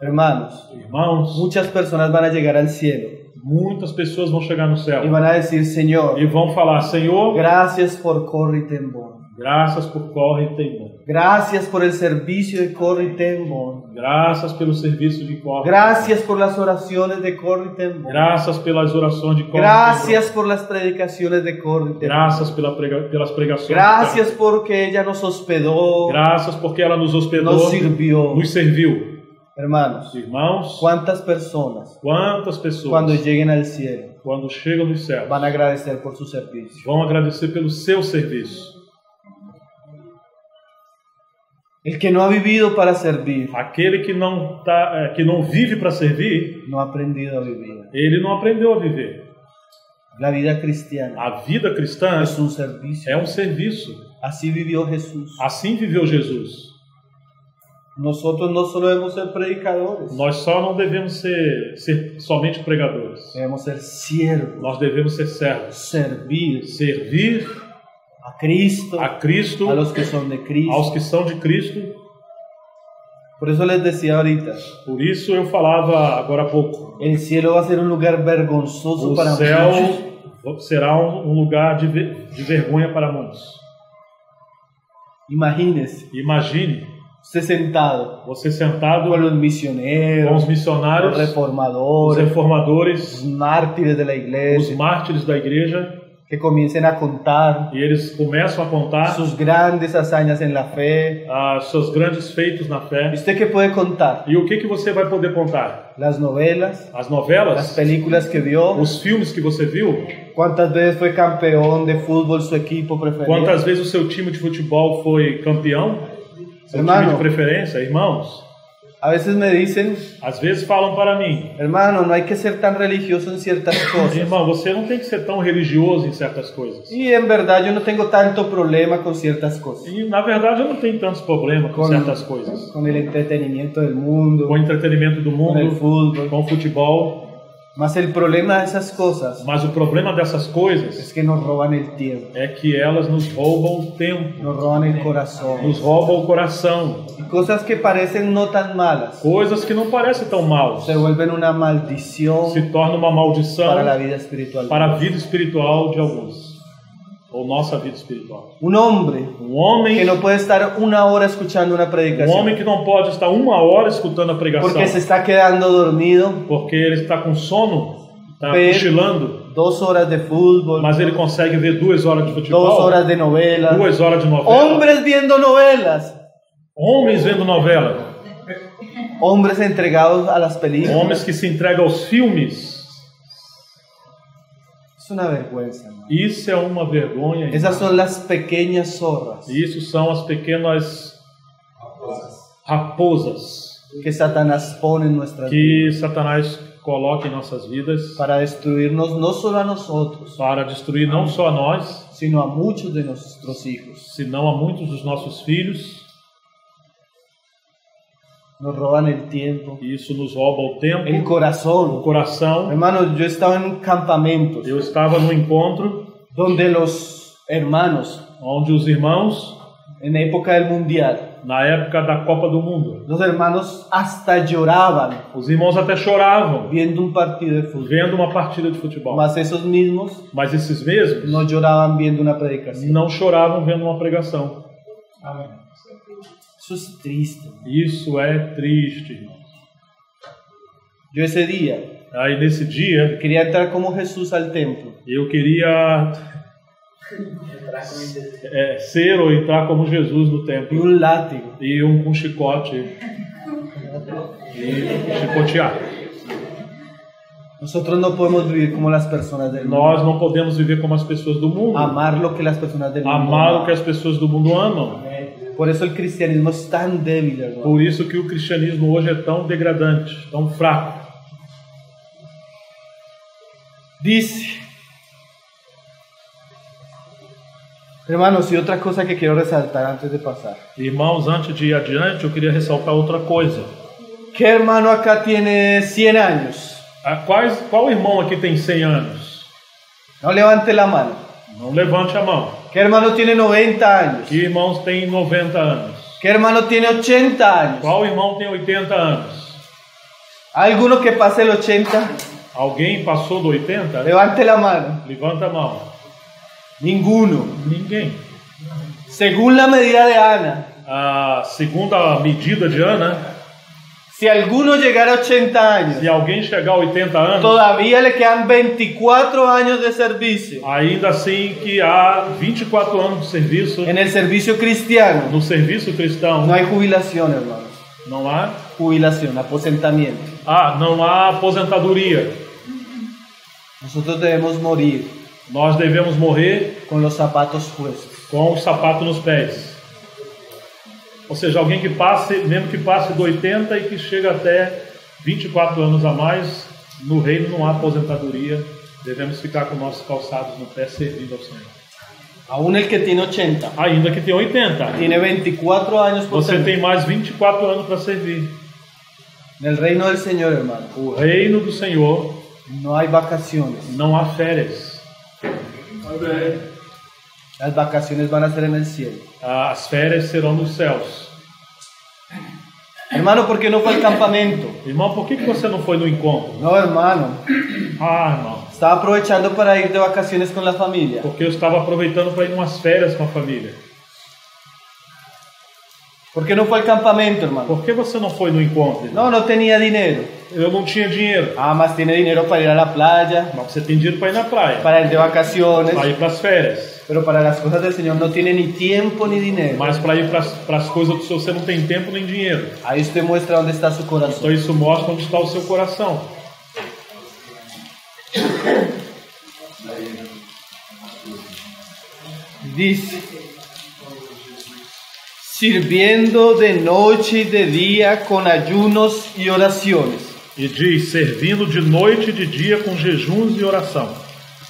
Speaker 2: Hermanos,
Speaker 3: Irmãos,
Speaker 2: muchas personas van a llegar al cielo
Speaker 3: muitas pessoas vão chegar no
Speaker 2: y
Speaker 3: céu
Speaker 2: van a decir, Señor,
Speaker 3: e vão falar: Senhor,
Speaker 2: gracias por Corrie ten Boom.
Speaker 3: Graças por Corre Temor.
Speaker 2: Gracias por el servicio de Corre Temor.
Speaker 3: Graças pelo serviço de Corre.
Speaker 2: Gracias por las oraciones de Corre Temor.
Speaker 3: Graças pelas orações de Corre.
Speaker 2: Gracias por las predicaciones de Corre Temor.
Speaker 3: Graças pelas pregações.
Speaker 2: Gracias porque ella nos hospedó,
Speaker 3: Graças porque ela nos hospedou,
Speaker 2: nos sirvió.
Speaker 3: nos serviu.
Speaker 2: Hermanos,
Speaker 3: Irmãos,
Speaker 2: ¿cuántas personas
Speaker 3: quantas pessoas,
Speaker 2: cuando lleguen al cielo
Speaker 3: quando chegam nos céus,
Speaker 2: van a agradecer por su servicio?
Speaker 3: vão agradecer pelo seu serviço?
Speaker 2: El que no ha vivido para servir,
Speaker 3: Aquele que não vive para servir,
Speaker 2: no ha aprendido a vivir.
Speaker 3: ele não aprendeu a viver.
Speaker 2: La vida cristiana
Speaker 3: A vida cristã
Speaker 2: es un servicio.
Speaker 3: é um serviço.
Speaker 2: Así vivió Jesús.
Speaker 3: Assim viveu Jesus.
Speaker 2: Nosotros no solo debemos ser predicadores,
Speaker 3: Nós só não devemos ser somente pregadores.
Speaker 2: debemos ser siervos,
Speaker 3: Nós devemos ser servos.
Speaker 2: servir
Speaker 3: Servir
Speaker 2: a Cristo,
Speaker 3: a Cristo,
Speaker 2: a los que son de Cristo.
Speaker 3: aos que são de Cristo.
Speaker 2: Por eso les decía ahorita,
Speaker 3: Por isso eu falava agora há pouco.
Speaker 2: el cielo va a ser un lugar vergonzoso
Speaker 3: O
Speaker 2: para muchos.
Speaker 3: céu será um lugar de vergonha para muitos.
Speaker 2: Imagínese,
Speaker 3: Imagine
Speaker 2: usted sentado
Speaker 3: você sentado
Speaker 2: con los
Speaker 3: com
Speaker 2: misioneros,
Speaker 3: os missionários,
Speaker 2: los
Speaker 3: os
Speaker 2: reformadores,
Speaker 3: reformadores,
Speaker 2: los mártires de la
Speaker 3: os
Speaker 2: iglesia,
Speaker 3: mártires da igreja,
Speaker 2: que comiencen a contar
Speaker 3: e eles começam a contar
Speaker 2: sus grandes hazañas en la fe.
Speaker 3: seus grandes feitos na
Speaker 2: ¿Y
Speaker 3: fé.
Speaker 2: usted qué puede contar?
Speaker 3: E o que você vai poder contar?
Speaker 2: Las novelas,
Speaker 3: As
Speaker 2: las
Speaker 3: novelas,
Speaker 2: películas que vio,
Speaker 3: os filmes que você viu,
Speaker 2: cuántas veces fue campeón de fútbol su equipo preferido.
Speaker 3: quantas vezes o seu time de futebol foi campeão, seu
Speaker 2: Hermano.
Speaker 3: time de preferência, irmãos.
Speaker 2: A veces me dicen,
Speaker 3: Às vezes falam para mim,
Speaker 2: hermano, no hay que ser tan religioso en ciertas cosas.
Speaker 3: irmão, você não tem que ser tão religioso em certas coisas.
Speaker 2: Y en verdad yo no tengo tanto problema con ciertas cosas,
Speaker 3: E na verdade eu não tenho tantos problemas com certas coisas.
Speaker 2: con el entretenimiento del mundo,
Speaker 3: Com o entretenimento do
Speaker 2: con el
Speaker 3: mundo,
Speaker 2: fútbol.
Speaker 3: com o futebol.
Speaker 2: Mas el problema de esas cosas
Speaker 3: Mas o problema dessas coisas
Speaker 2: es que nos roban el tiempo,
Speaker 3: é que elas nos roubam o tempo,
Speaker 2: nos roban el corazón.
Speaker 3: nos roubam o coração.
Speaker 2: Y cosas que parecen no tan malas
Speaker 3: Coisas que não parecem tão mal
Speaker 2: se vuelven una maldición
Speaker 3: se torna uma maldição
Speaker 2: para la vida espiritual.
Speaker 3: para a vida espiritual de alguns, ou nossa vida espiritual.
Speaker 2: Un hombre
Speaker 3: Homem
Speaker 2: que no puede estar una hora escuchando una predicación
Speaker 3: que não pode estar 1 hora escutando a pregação
Speaker 2: porque se está quedando dormido,
Speaker 3: porque ele está com sono, está
Speaker 2: Pero-
Speaker 3: cochilando,
Speaker 2: 2 horas de fútbol,
Speaker 3: mas ele consegue ver 2 horas de
Speaker 2: 2
Speaker 3: futebol,
Speaker 2: horas de novela,
Speaker 3: 2 horas de novela,
Speaker 2: hombres viendo novelas,
Speaker 3: homens vendo novela,
Speaker 2: hombres entregados a las películas.
Speaker 3: homens que se entregam aos filmes.
Speaker 2: Es una vergüenza, ¿no?
Speaker 3: Isso é uma vergonha.
Speaker 2: Esas son las pequeñas zorras
Speaker 3: Isso são as pequenas raposas
Speaker 2: que Satanás pone en nuestras vidas
Speaker 3: que Satanás coloca em nossas vidas
Speaker 2: para destruirnos no solo a nosotros,
Speaker 3: para destruir não só a nós,
Speaker 2: sino a muchos de nuestros hijos.
Speaker 3: senão a muitos dos nossos filhos.
Speaker 2: Nos roban el tiempo,
Speaker 3: Isso nos rouba o tempo,
Speaker 2: el
Speaker 3: o
Speaker 2: corazón.
Speaker 3: coração.
Speaker 2: Hermanos, yo estaba en campamentos
Speaker 3: Eu estava num encontro
Speaker 2: donde los hermanos,
Speaker 3: onde os irmãos,
Speaker 2: en la época del mundial,
Speaker 3: na época da Copa do Mundo,
Speaker 2: los hermanos hasta lloraban
Speaker 3: os irmãos até choravam
Speaker 2: viendo un partido de fútbol.
Speaker 3: vendo uma partida de futebol.
Speaker 2: Mas esos mismos
Speaker 3: Mas esses mesmos
Speaker 2: no lloraban viendo una predicación.
Speaker 3: não choravam vendo uma pregação.
Speaker 2: Eso es triste.
Speaker 3: Isso é triste, irmãos.
Speaker 2: Yo ese día
Speaker 3: Aí nesse dia
Speaker 2: quería entrar como Jesús al templo
Speaker 3: eu queria ser ou entrar como Jesus no
Speaker 2: y
Speaker 3: templo
Speaker 2: un látigo.
Speaker 3: e com chicote e chicotear.
Speaker 2: Nosotros no podemos vivir como las personas del mundo.
Speaker 3: Nós não podemos viver como as pessoas do mundo,
Speaker 2: Amar lo que las personas del mundo
Speaker 3: amar o
Speaker 2: aman.
Speaker 3: que as pessoas do mundo amam.
Speaker 2: Por eso el cristianismo es tan débil, hermano.
Speaker 3: Por isso que o cristianismo hoje é tão degradante, tão fraco.
Speaker 2: Dice, hermanos, y otra cosa que quiero resaltar antes de pasar.
Speaker 3: Irmãos, antes de ir adiante, eu queria ressaltar outra coisa.
Speaker 2: ¿Qué hermano acá tiene 100 años?
Speaker 3: Qual irmão aqui tem 100 anos?
Speaker 2: No levante la mano.
Speaker 3: Não levante a mão.
Speaker 2: ¿Qué hermano tiene 90 años?
Speaker 3: Que irmãos têm 90 anos?
Speaker 2: ¿Qué hermano tiene 80 años?
Speaker 3: Qual irmão tem 80 anos?
Speaker 2: ¿Hay alguno que pase el 80?
Speaker 3: Alguém passou do 80?
Speaker 2: Levante la mano.
Speaker 3: Levanta a mão.
Speaker 2: Ninguno.
Speaker 3: Ninguém.
Speaker 2: Según la medida de Ana,
Speaker 3: Segundo a medida de Ana,
Speaker 2: si alguno llegara a 80 años,
Speaker 3: se alguém chegar a 80 anos,
Speaker 2: todavía le quedan 24 años de servicio
Speaker 3: ainda assim que há 24 anos de serviço
Speaker 2: en el servicio cristiano.
Speaker 3: no serviço cristão.
Speaker 2: No hay jubilación, hermanos.
Speaker 3: Não há?
Speaker 2: Jubilación, aposentamiento.
Speaker 3: Não há aposentadoria.
Speaker 2: Nosotros debemos morir
Speaker 3: Nós devemos morrer
Speaker 2: con los zapatos puestos.
Speaker 3: com o sapato nos pés. Ou seja, alguém que passe, mesmo que passe do 80 e que chega até 24 anos a mais, no reino não há aposentadoria, devemos ficar com nossos calçados no pé servindo ao Senhor.
Speaker 2: Aún el que tiene 80,
Speaker 3: Ainda que tenha 80,
Speaker 2: tiene 24 años por
Speaker 3: você
Speaker 2: servir.
Speaker 3: tem mais 24 anos para servir.
Speaker 2: En el reino del Señor, hermano,
Speaker 3: O reino do Senhor
Speaker 2: no hay vacaciones.
Speaker 3: não há férias.
Speaker 2: Las vacaciones van a ser en el cielo.
Speaker 3: As férias serão nos céus.
Speaker 2: Hermano, ¿por qué no fue al campamento?
Speaker 3: Irmão, por que você não foi no encontro?
Speaker 2: No, hermano.
Speaker 3: Irmão,
Speaker 2: Estaba aprovechando para ir de vacaciones con la familia.
Speaker 3: porque eu estava aproveitando para ir umas férias com a família.
Speaker 2: ¿Por qué no fue al campamento, hermano?
Speaker 3: Por que você não foi no encontro?
Speaker 2: No, no tenía dinero.
Speaker 3: Eu não tinha dinheiro.
Speaker 2: Mas tiene dinero para ir a la playa,
Speaker 3: Mas você tem dinheiro para ir na praia,
Speaker 2: para ir de vacaciones.
Speaker 3: para ir para as férias.
Speaker 2: Pero para las cosas del Señor no tiene ni tiempo ni dinero.
Speaker 3: Mas para ir para as coisas do Senhor você não tem tempo nem dinheiro.
Speaker 2: Ahí usted muestra dónde está su
Speaker 3: Então
Speaker 2: corazón.
Speaker 3: isso mostra onde está o seu coração.
Speaker 2: Dice, sirviendo de noche y de día con ayunos y oraciones.
Speaker 3: E diz, servindo de noite e de dia com jejuns e oração.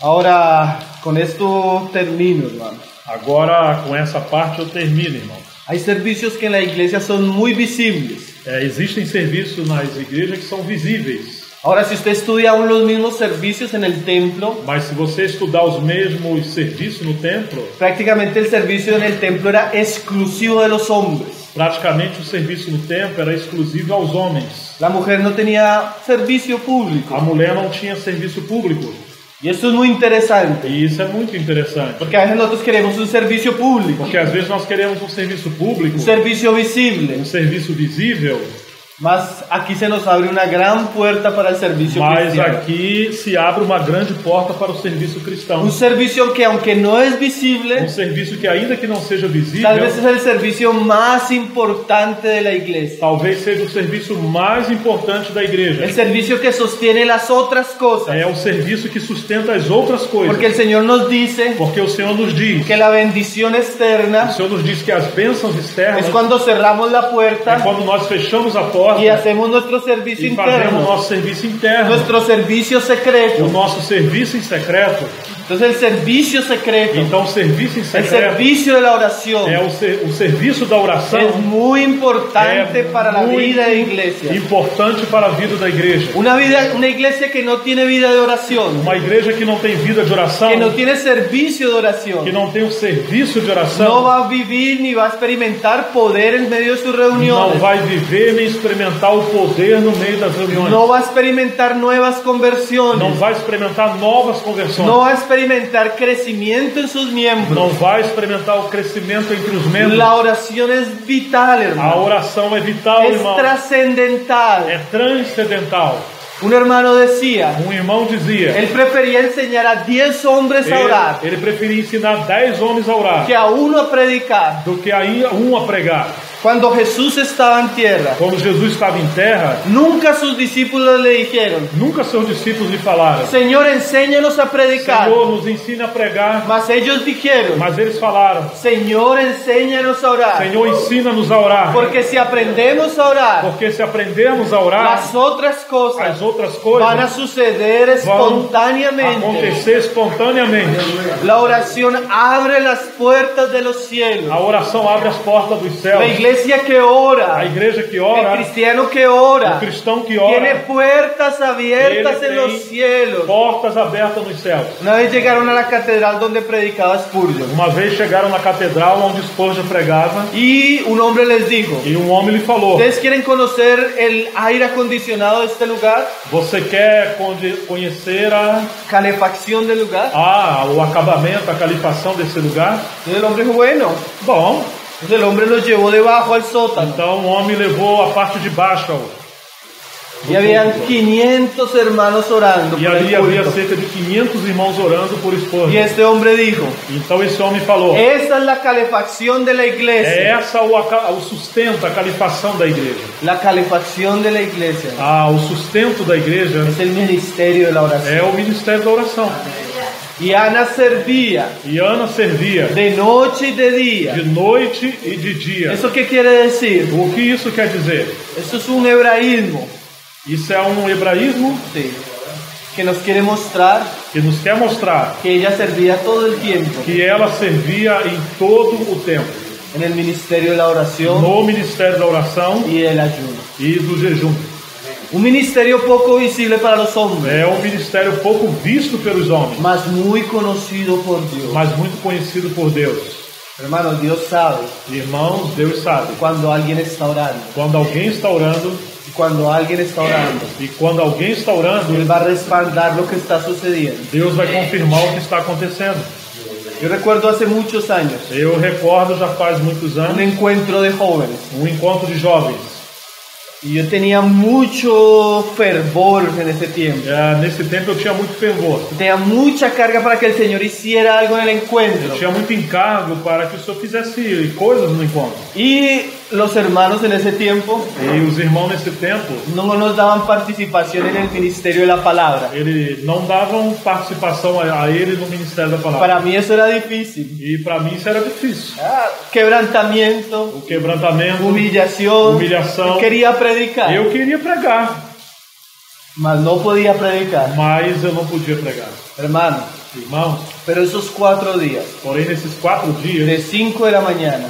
Speaker 2: Ahora, con esto termino, hermano.
Speaker 3: Agora, com essa parte eu termino, irmão.
Speaker 2: Hay servicios que en la iglesia son muy visibles.
Speaker 3: Existem serviços nas igrejas que são visíveis.
Speaker 2: Ahora, si usted estudia aún los mismos servicios en el templo,
Speaker 3: Mas se você estudar os mesmos serviços no templo,
Speaker 2: prácticamente el servicio en el templo era exclusivo de los hombres.
Speaker 3: praticamente o serviço no templo era exclusivo aos homens.
Speaker 2: La mujer no tenía servicio
Speaker 3: A
Speaker 2: público.
Speaker 3: mulher não tinha serviço público.
Speaker 2: Y esto es muy interesante,
Speaker 3: E isso é muito interessante.
Speaker 2: porque a veces nosotros queremos un servicio público,
Speaker 3: Porque às vezes nós queremos um serviço público,
Speaker 2: un servicio visible.
Speaker 3: um serviço visível,
Speaker 2: Mas aquí se nos abre una gran puerta para el servicio
Speaker 3: mas
Speaker 2: cristiano.
Speaker 3: aqui se abre uma grande porta para o serviço cristão.
Speaker 2: Un servicio que, aunque no es visible,
Speaker 3: Um serviço que ainda que não seja visível,
Speaker 2: tal vez es el servicio más importante de la iglesia.
Speaker 3: talvez seja o serviço mais importante da igreja.
Speaker 2: El servicio que sostiene las otras cosas.
Speaker 3: É o serviço que sustenta as outras coisas.
Speaker 2: Porque el Señor nos dice
Speaker 3: Porque o Senhor nos diz,
Speaker 2: que la bendición
Speaker 3: o
Speaker 2: externa
Speaker 3: Senhor nos diz que as bênçãos externas
Speaker 2: es cuando cerramos la
Speaker 3: é
Speaker 2: puerta
Speaker 3: quando nós fechamos a porta
Speaker 2: y hacemos nuestro servicio
Speaker 3: e fazemos o
Speaker 2: interno,
Speaker 3: nosso serviço interno,
Speaker 2: nuestro servicio
Speaker 3: o
Speaker 2: secreto.
Speaker 3: nosso serviço em secreto.
Speaker 2: Entonces el servicio secreto,
Speaker 3: Então o serviço em
Speaker 2: el
Speaker 3: secreto
Speaker 2: servicio de la oración,
Speaker 3: é o serviço da oração,
Speaker 2: es muy importante para la
Speaker 3: muito
Speaker 2: vida de iglesia.
Speaker 3: importante para a vida da igreja.
Speaker 2: Una iglesia que no tiene vida de oración,
Speaker 3: Uma igreja que não tem vida de oração,
Speaker 2: que no tiene servicio de
Speaker 3: que
Speaker 2: oración,
Speaker 3: não tem um serviço de
Speaker 2: no
Speaker 3: oração,
Speaker 2: va a vivir ni va a experimentar poder en medio de sus
Speaker 3: não
Speaker 2: reuniones,
Speaker 3: vai viver nem experimentar o poder no meio das reuniões.
Speaker 2: no va a experimentar nuevas
Speaker 3: Não
Speaker 2: conversiones,
Speaker 3: vai experimentar novas conversões.
Speaker 2: no va a experimentar crecimiento en sus miembros.
Speaker 3: Não vai experimentar o crescimento entre os membros.
Speaker 2: La oración es vital,
Speaker 3: A
Speaker 2: hermano,
Speaker 3: oração é vital,
Speaker 2: es
Speaker 3: irmão.
Speaker 2: trascendental.
Speaker 3: É transcendental.
Speaker 2: Un hermano decía,
Speaker 3: Um irmão dizia,
Speaker 2: él prefería enseñar a 10 hombres a orar
Speaker 3: ele preferia ensinar 10 homens a orar
Speaker 2: que a uno a predicar.
Speaker 3: do que a um a pregar.
Speaker 2: Cuando Jesús estaba en tierra,
Speaker 3: Quando Jesus estava em terra,
Speaker 2: nunca sus discípulos le dijeron,
Speaker 3: nunca seus discípulos lhe falaram,
Speaker 2: Señor, enséñanos a predicar.
Speaker 3: Senhor, nos ensina a pregar.
Speaker 2: Mas ellos dijeron,
Speaker 3: Mas eles falaram,
Speaker 2: Señor, enséñanos a orar.
Speaker 3: Senhor, ensina-nos a orar.
Speaker 2: Porque si aprendemos a orar,
Speaker 3: Porque se aprendermos a orar,
Speaker 2: las otras cosas
Speaker 3: as outras
Speaker 2: van a
Speaker 3: coisas
Speaker 2: suceder
Speaker 3: vão
Speaker 2: espontáneamente.
Speaker 3: acontecer espontaneamente.
Speaker 2: La oración abre las puertas de los cielos.
Speaker 3: A oração abre as portas dos
Speaker 2: La
Speaker 3: céus.
Speaker 2: iglesia iglesia que
Speaker 3: A
Speaker 2: ora,
Speaker 3: igreja que
Speaker 2: el
Speaker 3: ora,
Speaker 2: cristiano que
Speaker 3: o
Speaker 2: ora,
Speaker 3: cristão que
Speaker 2: tiene
Speaker 3: ora,
Speaker 2: puertas abiertas
Speaker 3: ele
Speaker 2: en los
Speaker 3: tem
Speaker 2: cielos.
Speaker 3: portas abertas nos céus.
Speaker 2: Una vez llegaron a la catedral donde predicaba Spurgeon
Speaker 3: Uma vez chegaram na catedral onde Spurgeon pregava
Speaker 2: y un hombre les dijo:
Speaker 3: e um homem lhe falou:
Speaker 2: ¿ustedes quieren conocer el aire acondicionado de este lugar?
Speaker 3: você quer conhecer
Speaker 2: Calefacción del lugar.
Speaker 3: o acabamento, a calificação desse lugar?
Speaker 2: Entonces el hombre dijo: bueno.
Speaker 3: Bom,
Speaker 2: Entonces el hombre los llevó debajo al sótano.
Speaker 3: então o homem levou a parte de baixo
Speaker 2: Y habían 500 hermanos orando
Speaker 3: e
Speaker 2: por
Speaker 3: ali
Speaker 2: el
Speaker 3: havia
Speaker 2: culto.
Speaker 3: cerca de 500 irmãos orando por
Speaker 2: Y
Speaker 3: Spurgeon.
Speaker 2: este hombre dijo:
Speaker 3: Então esse homem falou:
Speaker 2: esta es la calefacción de la
Speaker 3: é
Speaker 2: iglesia.
Speaker 3: essa o sustento, a calificação da igreja.
Speaker 2: La calefacción de la iglesia
Speaker 3: O sustento da igreja
Speaker 2: es el ministerio de la
Speaker 3: é
Speaker 2: oración.
Speaker 3: o ministério da oração.
Speaker 2: Y Ana servía
Speaker 3: E Ana servia
Speaker 2: de noche y de día.
Speaker 3: de noite e de dia.
Speaker 2: ¿Eso qué quiere decir?
Speaker 3: O que isso quer dizer?
Speaker 2: Eso es un hebraísmo,
Speaker 3: Isso é um hebraísmo
Speaker 2: sí, que nos quiere mostrar
Speaker 3: que nos quer mostrar
Speaker 2: que ella servía todo el tiempo
Speaker 3: que ela servia em todo o tempo
Speaker 2: en el ministerio de la oración
Speaker 3: no ministério da oração
Speaker 2: y del ayuno.
Speaker 3: e do jejum.
Speaker 2: Un ministerio poco visible para los hombres,
Speaker 3: É um ministério pouco visto pelos homens,
Speaker 2: mas muy conocido por Dios.
Speaker 3: mas muito conhecido por Deus.
Speaker 2: Hermanos, Dios sabe
Speaker 3: Irmãos, Deus sabe.
Speaker 2: cuando alguien está orando.
Speaker 3: Quando alguém está orando,
Speaker 2: Y cuando alguien está orando,
Speaker 3: e quando alguém está orando,
Speaker 2: Él va a respaldar lo que está sucediendo.
Speaker 3: Deus vai confirmar o que está acontecendo.
Speaker 2: Yo recuerdo hace muchos años
Speaker 3: Eu recordo, já faz muitos
Speaker 2: un
Speaker 3: anos,
Speaker 2: encuentro de jóvenes.
Speaker 3: encontro de jovens.
Speaker 2: Y yo tenía mucho fervor en ese tiempo.
Speaker 3: Nesse tempo eu tinha muito fervor.
Speaker 2: Tenía mucha carga para que el Señor hiciera algo en el encuentro.
Speaker 3: Eu tinha muito encargo para que o Senhor fizesse coisas no encontro.
Speaker 2: Y los hermanos en ese tiempo
Speaker 3: E os irmãos nesse tempo,
Speaker 2: no nos daban participación en el ministerio de la palabra.
Speaker 3: eles não davam participação a ele no ministério da palavra.
Speaker 2: Para mí eso era difícil.
Speaker 3: E para mim isso era difícil.
Speaker 2: Quebrantamiento,
Speaker 3: O quebrantamento,
Speaker 2: humillación.
Speaker 3: humilhação.
Speaker 2: Yo quería predicar,
Speaker 3: Eu queria pregar,
Speaker 2: mas no podía predicar.
Speaker 3: mas eu não podia pregar.
Speaker 2: Hermano,
Speaker 3: Irmãos,
Speaker 2: pero esos 4 días,
Speaker 3: porém nesses 4 dias,
Speaker 2: de 5 de la mañana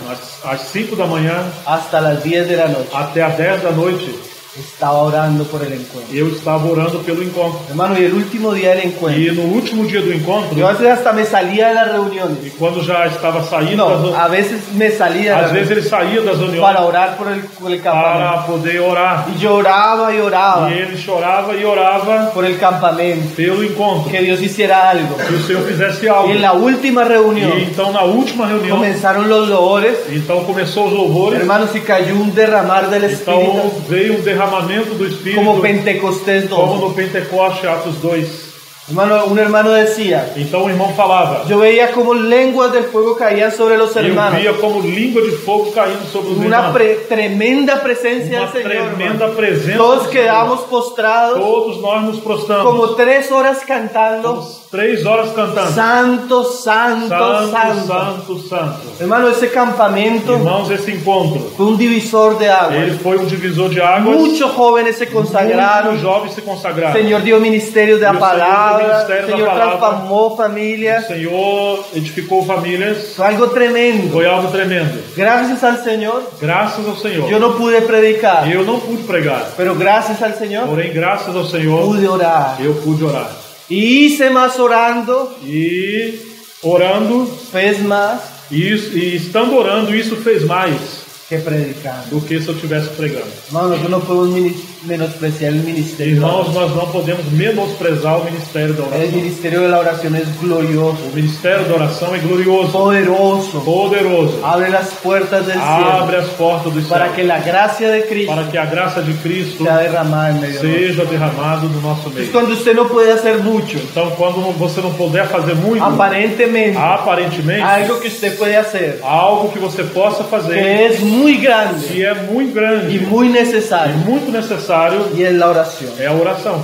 Speaker 3: às 5 da manhã
Speaker 2: hasta las 10 de la noche,
Speaker 3: até às 10 da noite,
Speaker 2: estaba orando por el encuentro.
Speaker 3: eu estava orando pelo encontro.
Speaker 2: Hermano, y el último día del encuentro,
Speaker 3: E no último dia do encontro,
Speaker 2: yo a veces hasta me salía de las reuniones.
Speaker 3: e quando já estava saindo,
Speaker 2: No, a veces me salía de
Speaker 3: às
Speaker 2: las
Speaker 3: vezes
Speaker 2: reuniones
Speaker 3: ele saía das
Speaker 2: para
Speaker 3: reuniões
Speaker 2: orar por el campamento.
Speaker 3: para poder orar.
Speaker 2: Y lloraba y oraba
Speaker 3: E ele chorava e orava
Speaker 2: por el campamento,
Speaker 3: pelo encontro,
Speaker 2: que Dios hiciera algo.
Speaker 3: que o Senhor fizesse algo.
Speaker 2: Y en la última reunión
Speaker 3: E então na última reunião,
Speaker 2: comenzaron los loores,
Speaker 3: então começou os louvores,
Speaker 2: hermanos, y cayó un derramar del
Speaker 3: então
Speaker 2: Espíritu
Speaker 3: veio um derramamento do Espírito,
Speaker 2: como Pentecostés
Speaker 3: como
Speaker 2: 2.
Speaker 3: no Pentecoste, Atos 2.
Speaker 2: Hermano, un hermano decía:
Speaker 3: Então o irmão falava,
Speaker 2: yo veía como lenguas de fuego caían sobre los
Speaker 3: eu
Speaker 2: hermanos.
Speaker 3: via como língua de fogo caindo sobre os
Speaker 2: Una
Speaker 3: irmãos.
Speaker 2: tremenda presencia
Speaker 3: Uma
Speaker 2: del Señor.
Speaker 3: tremenda
Speaker 2: hermano.
Speaker 3: presença.
Speaker 2: Todos
Speaker 3: do Senhor.
Speaker 2: quedamos postrados
Speaker 3: Todos nós nos prostramos.
Speaker 2: como 3 horas cantando:
Speaker 3: 3 horas cantando.
Speaker 2: Santo, santo,
Speaker 3: Santo,
Speaker 2: santo.
Speaker 3: santo, santo.
Speaker 2: Hermano, ese campamento
Speaker 3: Irmãos, esse encontro,
Speaker 2: fue un divisor de agua.
Speaker 3: ele foi um divisor de águas.
Speaker 2: Muchos jóvenes se consagraron.
Speaker 3: Muitos jovens se consagraram.
Speaker 2: El Señor dio ministerios de
Speaker 3: Y
Speaker 2: la
Speaker 3: el Señor dio
Speaker 2: palabra.
Speaker 3: ministerio
Speaker 2: El
Speaker 3: de la
Speaker 2: Señor
Speaker 3: palabra.
Speaker 2: transformó
Speaker 3: O
Speaker 2: familias.
Speaker 3: Senhor edificou famílias.
Speaker 2: Fue algo tremendo.
Speaker 3: Foi algo tremendo.
Speaker 2: Gracias al Señor,
Speaker 3: Graças ao Senhor.
Speaker 2: yo no pude predicar,
Speaker 3: Eu não pude pregar.
Speaker 2: pero gracias al Señor
Speaker 3: Porém, graças ao Senhor,
Speaker 2: pude orar.
Speaker 3: eu pude orar.
Speaker 2: Y hice más orando,
Speaker 3: E orando,
Speaker 2: fez más
Speaker 3: e estando orando, isso fez mais
Speaker 2: que predicando.
Speaker 3: do que se eu estivesse pregando.
Speaker 2: Hermanos, no podemos menospreciar el ministerio.
Speaker 3: Irmãos, nós não podemos menosprezar o ministério da
Speaker 2: El
Speaker 3: oração.
Speaker 2: ministerio de la oración es glorioso,
Speaker 3: O ministério da oração é glorioso,
Speaker 2: poderoso.
Speaker 3: poderoso.
Speaker 2: Abre las puertas del cielo
Speaker 3: Abre as portas do
Speaker 2: para
Speaker 3: céu
Speaker 2: que la gracia de Cristo
Speaker 3: para que a graça de Cristo
Speaker 2: sea derramada en medio de nosotros.
Speaker 3: seja derramado no nosso
Speaker 2: Es
Speaker 3: meio.
Speaker 2: cuando usted no puede hacer mucho,
Speaker 3: Então, quando você não puder fazer muito,
Speaker 2: aparentemente,
Speaker 3: aparentemente,
Speaker 2: algo que usted puede hacer
Speaker 3: algo que você possa fazer
Speaker 2: que es muy grande
Speaker 3: que é muito grande
Speaker 2: y muy
Speaker 3: e
Speaker 2: necesario,
Speaker 3: muito necessário
Speaker 2: y es la oración.
Speaker 3: é a oração.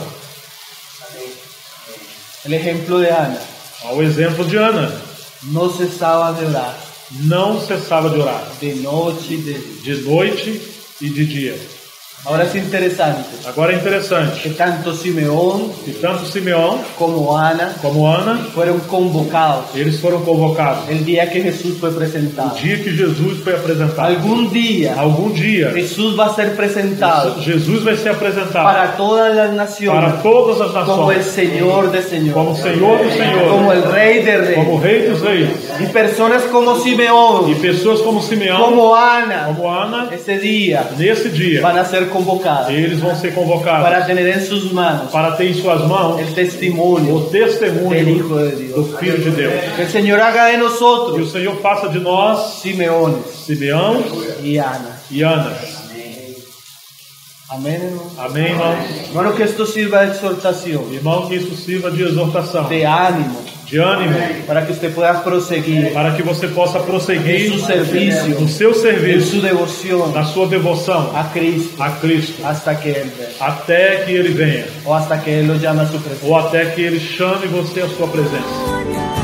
Speaker 2: El ejemplo de Ana:
Speaker 3: Ao exemplo de Ana,
Speaker 2: no cesaba de orar,
Speaker 3: não cessava de orar,
Speaker 2: de noche y de día.
Speaker 3: de noite e de dia.
Speaker 2: Ahora es interesante
Speaker 3: Agora é interessante
Speaker 2: que tanto Simeón
Speaker 3: que tanto Simeão
Speaker 2: como Ana
Speaker 3: como Ana,
Speaker 2: fueron convocados
Speaker 3: eles foram convocados.
Speaker 2: el día que Jesús fue presentado.
Speaker 3: O dia que Jesus foi apresentado.
Speaker 2: Algún día
Speaker 3: Algum dia,
Speaker 2: Jesús va a ser presentado
Speaker 3: Jesus vai ser apresentado
Speaker 2: para todas las
Speaker 3: para
Speaker 2: naciones
Speaker 3: todas as
Speaker 2: como el
Speaker 3: nações,
Speaker 2: Señor de
Speaker 3: como
Speaker 2: señores,
Speaker 3: Senhor dos
Speaker 2: como
Speaker 3: senhores,
Speaker 2: el Rey de
Speaker 3: como
Speaker 2: reyes.
Speaker 3: Rei dos reis.
Speaker 2: Y personas como
Speaker 3: E
Speaker 2: Simeón,
Speaker 3: pessoas como Simeão,
Speaker 2: como Ana,
Speaker 3: como Ana,
Speaker 2: ese día
Speaker 3: nesse dia,
Speaker 2: van a ser convocados
Speaker 3: eles vão ser convocados
Speaker 2: para tener en sus manos
Speaker 3: para ter em suas mãos
Speaker 2: el testimonio
Speaker 3: o
Speaker 2: del
Speaker 3: testemunho
Speaker 2: Hijo de
Speaker 3: do
Speaker 2: Dios.
Speaker 3: Filho de Deus.
Speaker 2: Que el Señor haga de
Speaker 3: Que o
Speaker 2: nosotros
Speaker 3: Senhor faça de nós
Speaker 2: Simeones
Speaker 3: Simeão
Speaker 2: y Ana.
Speaker 3: e Ana.
Speaker 2: Amén, hermano.
Speaker 3: Amém, irmãos?
Speaker 2: Hermano, que esto sirva de exhortación,
Speaker 3: Irmão, que isso sirva de exortação,
Speaker 2: de ánimo,
Speaker 3: de ânimo,
Speaker 2: para que usted pueda proseguir
Speaker 3: para que você possa prosseguir
Speaker 2: en su servicio,
Speaker 3: no seu
Speaker 2: en
Speaker 3: serviço,
Speaker 2: su devoción
Speaker 3: na sua devoção
Speaker 2: a Cristo,
Speaker 3: a Cristo,
Speaker 2: hasta que Él venga,
Speaker 3: até que Ele venha,
Speaker 2: o hasta que Él lo llame a su presencia.
Speaker 3: ou até que Ele chame você à sua presença.